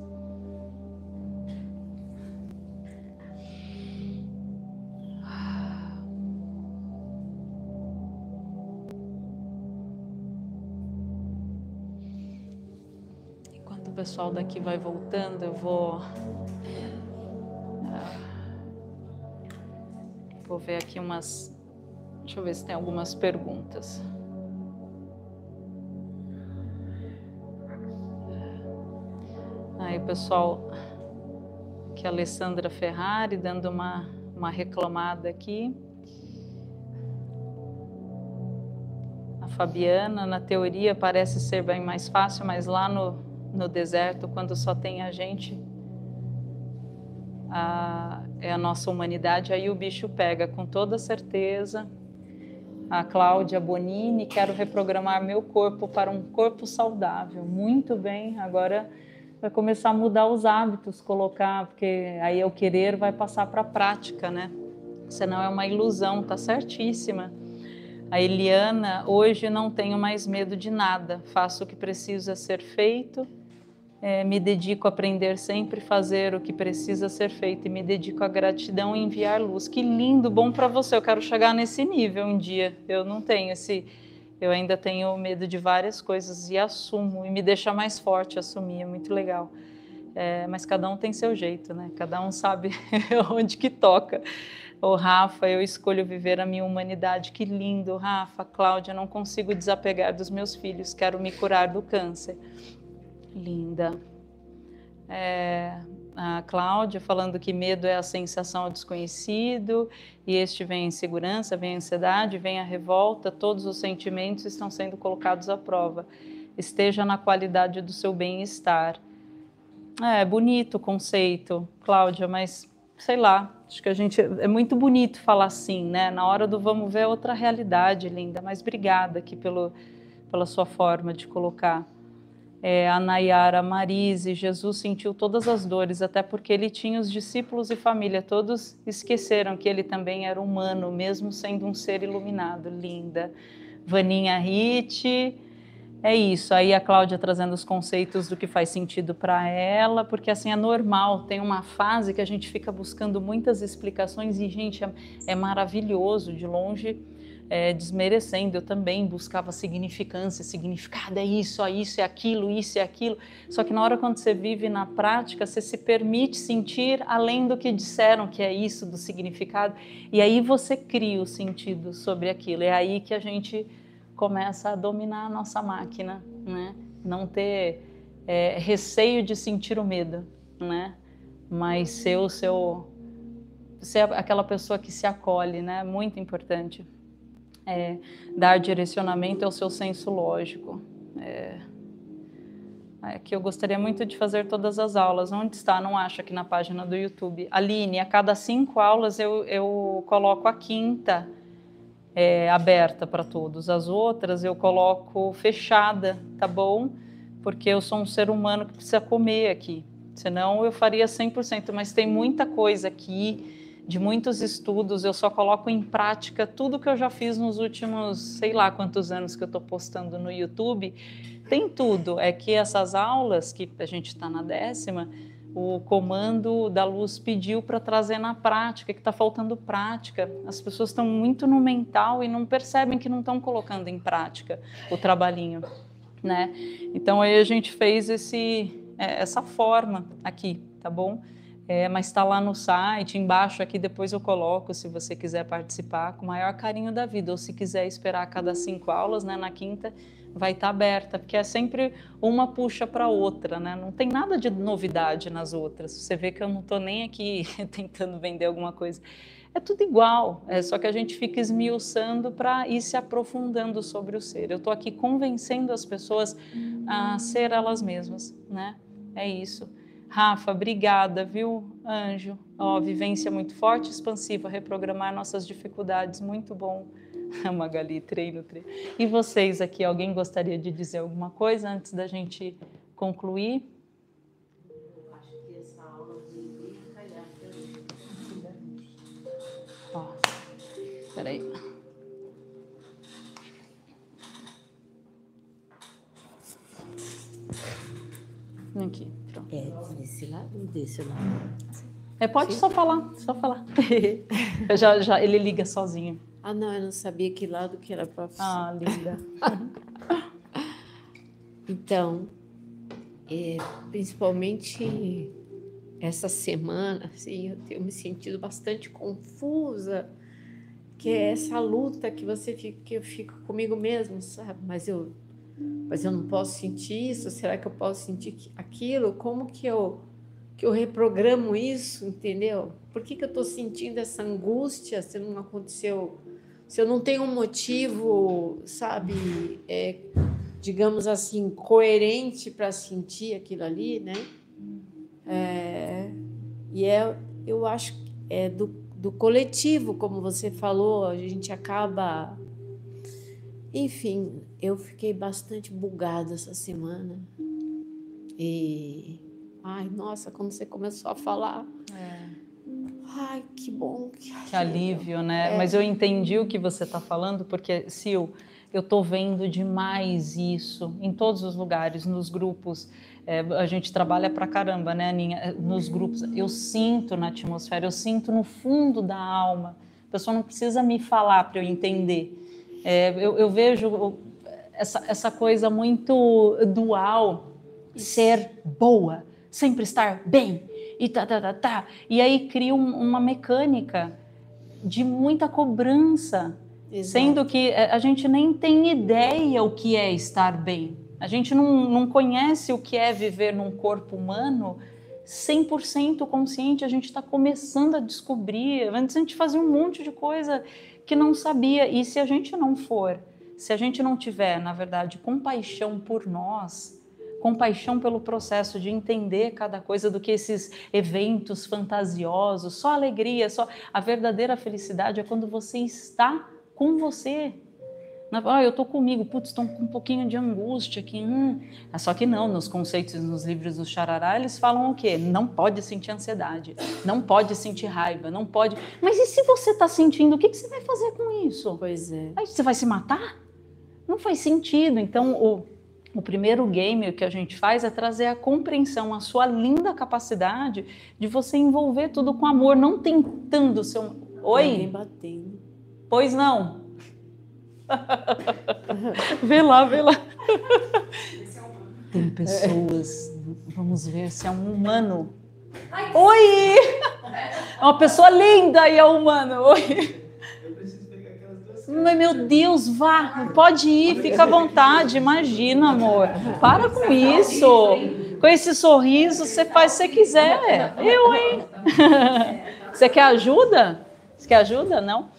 Speaker 1: Enquanto o pessoal daqui vai voltando, eu vou ver aqui umas... Deixa eu ver se tem algumas perguntas. Aí, pessoal, aqui a Alessandra Ferrari dando uma reclamada aqui. A Fabiana, na teoria parece ser bem mais fácil, mas lá no deserto, quando só tem a gente, é a nossa humanidade, aí o bicho pega com toda certeza. A Cláudia Bonini, quero reprogramar meu corpo para um corpo saudável. Muito bem, agora vai começar a mudar os hábitos, colocar, porque aí o querer vai passar para a prática, né? Senão é uma ilusão, tá certíssima. A Eliana, hoje não tenho mais medo de nada, faço o que precisa ser feito, me dedico a aprender sempre, fazer o que precisa ser feito e me dedico à gratidão e enviar luz. Que lindo, bom para você, eu quero chegar nesse nível um dia. Eu não tenho eu ainda tenho medo de várias coisas e assumo, e me deixa mais forte assumir, é muito legal. Mas cada um tem seu jeito, né? Cada um sabe onde que toca. Ô Rafa, eu escolho viver a minha humanidade. Que lindo, Rafa. Cláudia, não consigo desapegar dos meus filhos, quero me curar do câncer. Linda. A Cláudia falando que medo é a sensação ao desconhecido, e este vem a insegurança, vem a ansiedade, vem a revolta, todos os sentimentos estão sendo colocados à prova. Esteja na qualidade do seu bem-estar. É bonito o conceito, Cláudia, mas sei lá, acho que é muito bonito falar assim, né? Na hora do vamos ver outra realidade, linda, mas obrigada aqui pela sua forma de colocar. A Nayara Marise, Jesus sentiu todas as dores, até porque ele tinha os discípulos e família, todos esqueceram que ele também era humano, mesmo sendo um ser iluminado. Linda. Vaninha Ritt, é isso. Aí a Cláudia trazendo os conceitos do que faz sentido para ela, porque assim é normal, tem uma fase que a gente fica buscando muitas explicações e, gente, é maravilhoso, de longe, desmerecendo. Eu também buscava significância, significado, é isso, é aquilo, isso é aquilo. Só que na hora quando você vive na prática, você se permite sentir além do que disseram que é isso, do significado, e aí você cria o sentido sobre aquilo. É aí que a gente começa a dominar a nossa máquina, né? Não ter receio de sentir o medo, né? Mas ser aquela pessoa que se acolhe, né? Muito importante. Dar direcionamento ao seu senso lógico. Que eu gostaria muito de fazer todas as aulas. Onde está? Não acho aqui na página do YouTube. Aline, a cada 5 aulas eu coloco a quinta aberta para todos. As outras eu coloco fechada, tá bom? Porque eu sou um ser humano que precisa comer aqui. Senão eu faria 100%, mas tem muita coisa aqui, de muitos estudos, eu só coloco em prática tudo que eu já fiz nos últimos, sei lá quantos anos que eu estou postando no YouTube. Tem tudo. É que essas aulas, que a gente está na 10ª, o comando da luz pediu para trazer na prática, que está faltando prática. As pessoas estão muito no mental e não percebem que não estão colocando em prática o trabalhinho, né? Então aí a gente fez essa forma aqui, tá bom? Mas está lá no site, embaixo aqui depois eu coloco, se você quiser participar, com o maior carinho da vida, ou se quiser esperar a cada 5 aulas, né, na quinta, vai estar aberta, porque é sempre uma puxa para a outra, né? Não tem nada de novidade nas outras. Você vê que eu não estou nem aqui tentando vender alguma coisa. É tudo igual, só que a gente fica esmiuçando para ir se aprofundando sobre o ser. Eu estou aqui convencendo as pessoas a ser elas mesmas, né? É isso. Rafa, obrigada, viu, anjo? Vivência muito forte, expansiva, reprogramar nossas dificuldades, muito bom. Magali, treino. E vocês aqui, alguém gostaria de dizer alguma coisa antes da gente concluir?
Speaker 3: Eu acho que essa aula de calhar.
Speaker 1: Peraí. Aqui, pronto.
Speaker 3: Desse lado ou desse lado?
Speaker 1: Pode só falar. Ele liga sozinho.
Speaker 3: Não, eu não sabia que lado que era para falar.
Speaker 1: Linda.
Speaker 3: Então, principalmente essa semana, assim, eu tenho me sentido bastante confusa, que é essa luta que eu fico comigo mesmo, sabe? Mas eu não posso sentir isso? Será que eu posso sentir aquilo? Como que eu reprogramo isso, entendeu? Por que eu estou sentindo essa angústia se não aconteceu? Se eu não tenho um motivo, sabe, digamos assim, coerente para sentir aquilo ali, né? Eu acho que do coletivo, como você falou, a gente acaba Enfim, eu fiquei bastante bugada essa semana. E... Ai, nossa, quando você começou a falar... Ai, que bom.
Speaker 1: Que alívio, né? Mas eu entendi o que você está falando, porque, Sil, eu estou vendo demais isso em todos os lugares, nos grupos. A gente trabalha pra caramba, né, Aninha? Nos grupos, eu sinto na atmosfera, eu sinto no fundo da alma. A pessoa não precisa me falar para eu entender. Eu vejo essa coisa muito dual, ser boa, sempre estar bem, e E aí cria uma mecânica de muita cobrança, sendo que a gente nem tem ideia o que é estar bem. A gente não conhece o que é viver num corpo humano 100% consciente. A gente está começando a descobrir. Antes a gente fazia um monte de coisa que não sabia. E se a gente não tiver, na verdade, compaixão por nós, compaixão pelo processo de entender cada coisa, do que esses eventos fantasiosos, só alegria, só a verdadeira felicidade é quando você está com você. Eu estou comigo, putz, estou com um pouquinho de angústia aqui. Só que não, nos conceitos, nos livros do Charará, eles falam o quê? Não pode sentir ansiedade, não pode sentir raiva, não pode... Mas e se você está sentindo, o que você vai fazer com isso?
Speaker 3: Pois é.
Speaker 1: Aí você vai se matar? Não faz sentido. Então, o primeiro game que a gente faz é trazer a compreensão, a sua linda capacidade de você envolver tudo com amor, não tentando ser um... Oi?
Speaker 3: Alguém batendo.
Speaker 1: Pois não. Vê lá. Tem pessoas, vamos ver se é um humano. Oi! É uma pessoa linda e é humano. Oi! Mas, meu Deus, vá, pode ir, fica à vontade, imagina, amor. Para com isso. Com esse sorriso, você faz o que você quiser. Hein? Você quer ajuda? Você quer ajuda? Não?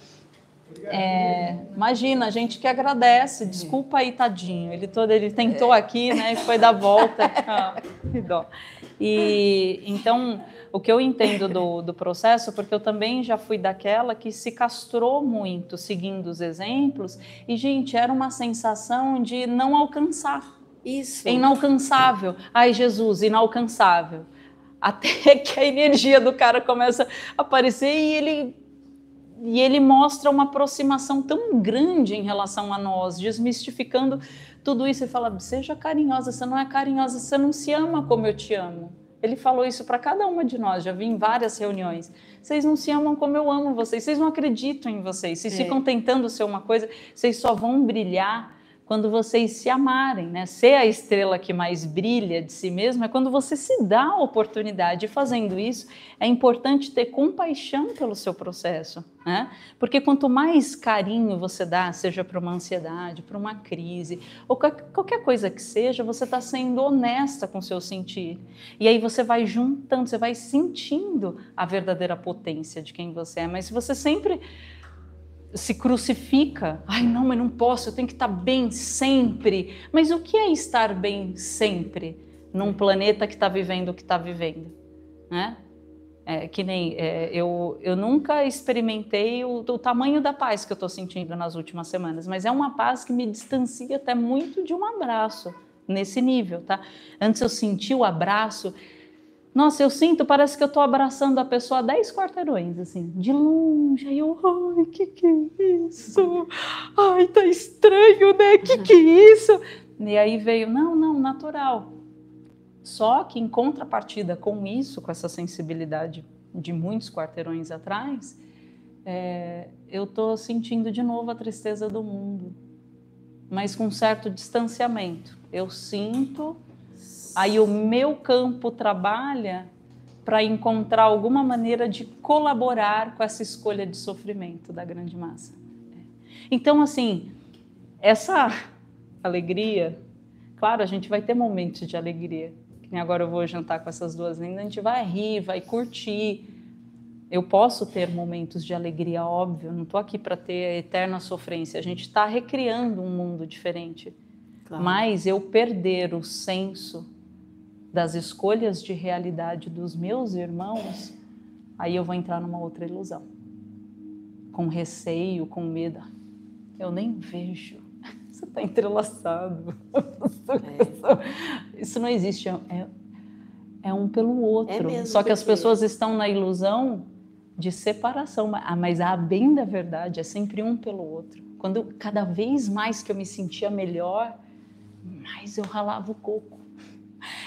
Speaker 1: Imagina, a gente que agradece. Desculpa aí, tadinho. Ele tentou aqui, né? E foi dar volta. Que dó. E então, o que eu entendo do processo, porque eu também já fui daquela que se castrou muito seguindo os exemplos, e, gente, era uma sensação de não alcançar.
Speaker 3: Isso.
Speaker 1: É inalcançável. Ai, Jesus, inalcançável. Até que a energia do cara começa a aparecer e ele mostra uma aproximação tão grande em relação a nós, desmistificando tudo isso. E fala, seja carinhosa, você não é carinhosa, você não se ama como eu te amo. Ele falou isso para cada uma de nós, já vi em várias reuniões. Vocês não se amam como eu amo vocês não acreditam em vocês, vocês ficam tentando ser uma coisa, vocês só vão brilhar quando vocês se amarem, né? Ser a estrela que mais brilha de si mesmo é quando você se dá a oportunidade. E fazendo isso, é importante ter compaixão pelo seu processo, né? Porque quanto mais carinho você dá, seja para uma ansiedade, para uma crise, ou qualquer coisa que seja, você está sendo honesta com o seu sentir. E aí você vai juntando, você vai sentindo a verdadeira potência de quem você é. Mas se você sempre se crucifica, ai não, mas não posso, eu tenho que estar bem sempre. Mas o que é estar bem sempre num planeta que está vivendo o que está vivendo, né? Eu nunca experimentei o tamanho da paz que eu estou sentindo nas últimas semanas, mas é uma paz que me distancia até muito de um abraço, nesse nível, tá? Antes eu senti o abraço, nossa, eu sinto, parece que eu estou abraçando a pessoa a 10 quarteirões, assim, de longe. Aí eu, ai, que é isso? Ai, tá estranho, né? Que é isso? E aí veio, não, natural. Só que em contrapartida com isso, com essa sensibilidade de muitos quarteirões atrás, eu estou sentindo de novo a tristeza do mundo, mas com um certo distanciamento. Eu sinto... Aí o meu campo trabalha para encontrar alguma maneira de colaborar com essa escolha de sofrimento da grande massa. Então, assim, essa alegria, claro, a gente vai ter momentos de alegria. Agora eu vou jantar com essas duas lindas, a gente vai rir, vai curtir. Eu posso ter momentos de alegria, óbvio, não estou aqui para ter a eterna sofrência. A gente está recriando um mundo diferente. Claro. Mas eu perder o senso das escolhas de realidade dos meus irmãos, aí eu vou entrar numa outra ilusão. Com receio, com medo. Eu nem vejo. Você está entrelaçado. Isso não existe, é um pelo outro. Só que as pessoas estão na ilusão de separação, mas a bem da verdade é sempre um pelo outro. Cada vez mais que eu me sentia melhor, mais eu ralava o coco.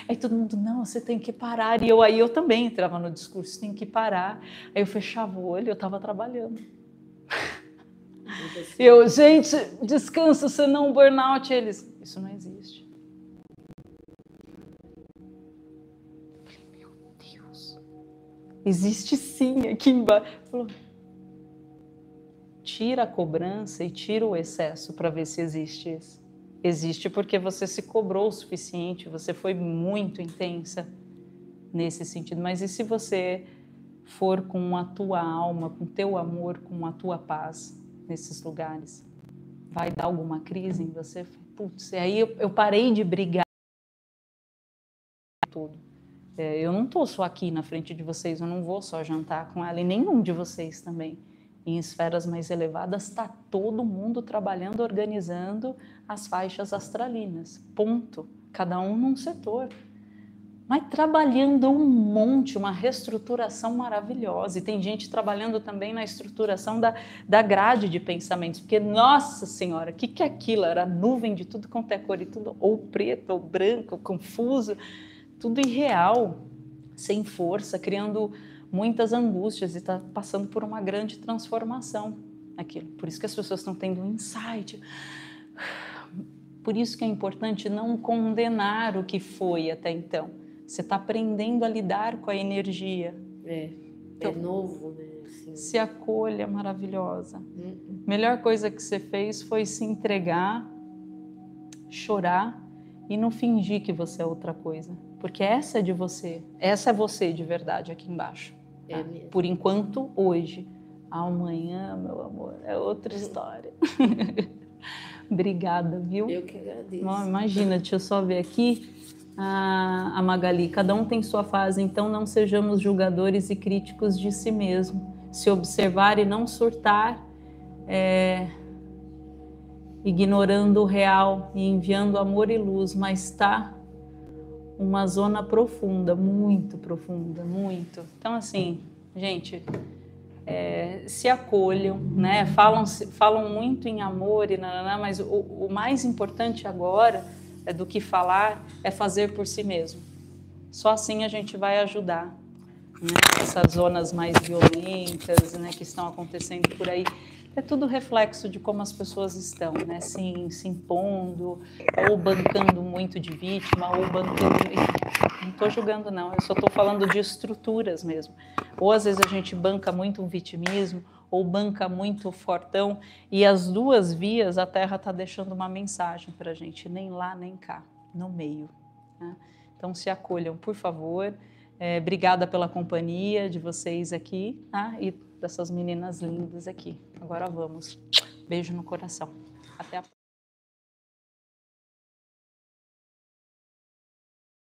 Speaker 1: Aí todo mundo, não, você tem que parar. E aí eu também entrava no discurso, tem que parar. Aí eu fechava o olho, eu estava trabalhando. Eu, gente, descansa, senão um burnout. Eles, isso não existe. Eu falei, meu Deus, existe sim aqui embaixo. Falou, tira a cobrança e tira o excesso para ver se existe isso. Existe porque você se cobrou o suficiente, você foi muito intensa nesse sentido. Mas e se você for com a tua alma, com o teu amor, com a tua paz nesses lugares? Vai dar alguma crise em você? Putz, e aí eu parei de brigar tudo. Eu não estou só aqui na frente de vocês, eu não vou só jantar com ela, e nenhum de vocês também. Em esferas mais elevadas, está todo mundo trabalhando, organizando as faixas astralinas. Ponto. Cada um num setor. Mas trabalhando um monte, uma reestruturação maravilhosa. E tem gente trabalhando também na estruturação da grade de pensamentos. Porque, nossa senhora, o que é aquilo? Era nuvem de tudo quanto é cor, e tudo ou preto, ou branco, confuso. Tudo irreal, sem força, criando muitas angústias, e está passando por uma grande transformação aquilo. Por isso que as pessoas estão tendo um insight. Por isso que é importante não condenar o que foi até então. Você está aprendendo a lidar com a energia.
Speaker 3: Então, novo, né? Assim.
Speaker 1: Se acolha, maravilhosa. Melhor coisa que você fez foi se entregar, chorar e não fingir que você é outra coisa. Porque essa é de você. Essa é você de verdade aqui embaixo. Por enquanto, hoje. Amanhã, meu amor, é outra história. Obrigada, viu?
Speaker 3: Eu que agradeço.
Speaker 1: Não, imagina, deixa eu só ver aqui a Magali. Cada um tem sua fase, então não sejamos julgadores e críticos de si mesmo. Se observar e não surtar, ignorando o real e enviando amor e luz, mas está uma zona profunda, muito profunda, muito. Então, assim, gente, se acolham, né? Falam muito em amor, mas o mais importante agora do que falar é fazer por si mesmo. Só assim a gente vai ajudar, né? Essas zonas mais violentas, né, que estão acontecendo por aí. É tudo reflexo de como as pessoas estão, né? Se impondo, ou bancando muito de vítima, ou bancando... Não estou julgando, não. Eu só estou falando de estruturas mesmo. Ou às vezes a gente banca muito um vitimismo, ou banca muito fortão, e as duas vias a Terra está deixando uma mensagem para a gente, nem lá nem cá, no meio, né? Então se acolham, por favor. Obrigada pela companhia de vocês aqui, tá? E dessas meninas lindas aqui. Agora vamos. Beijo no coração. Até a próxima.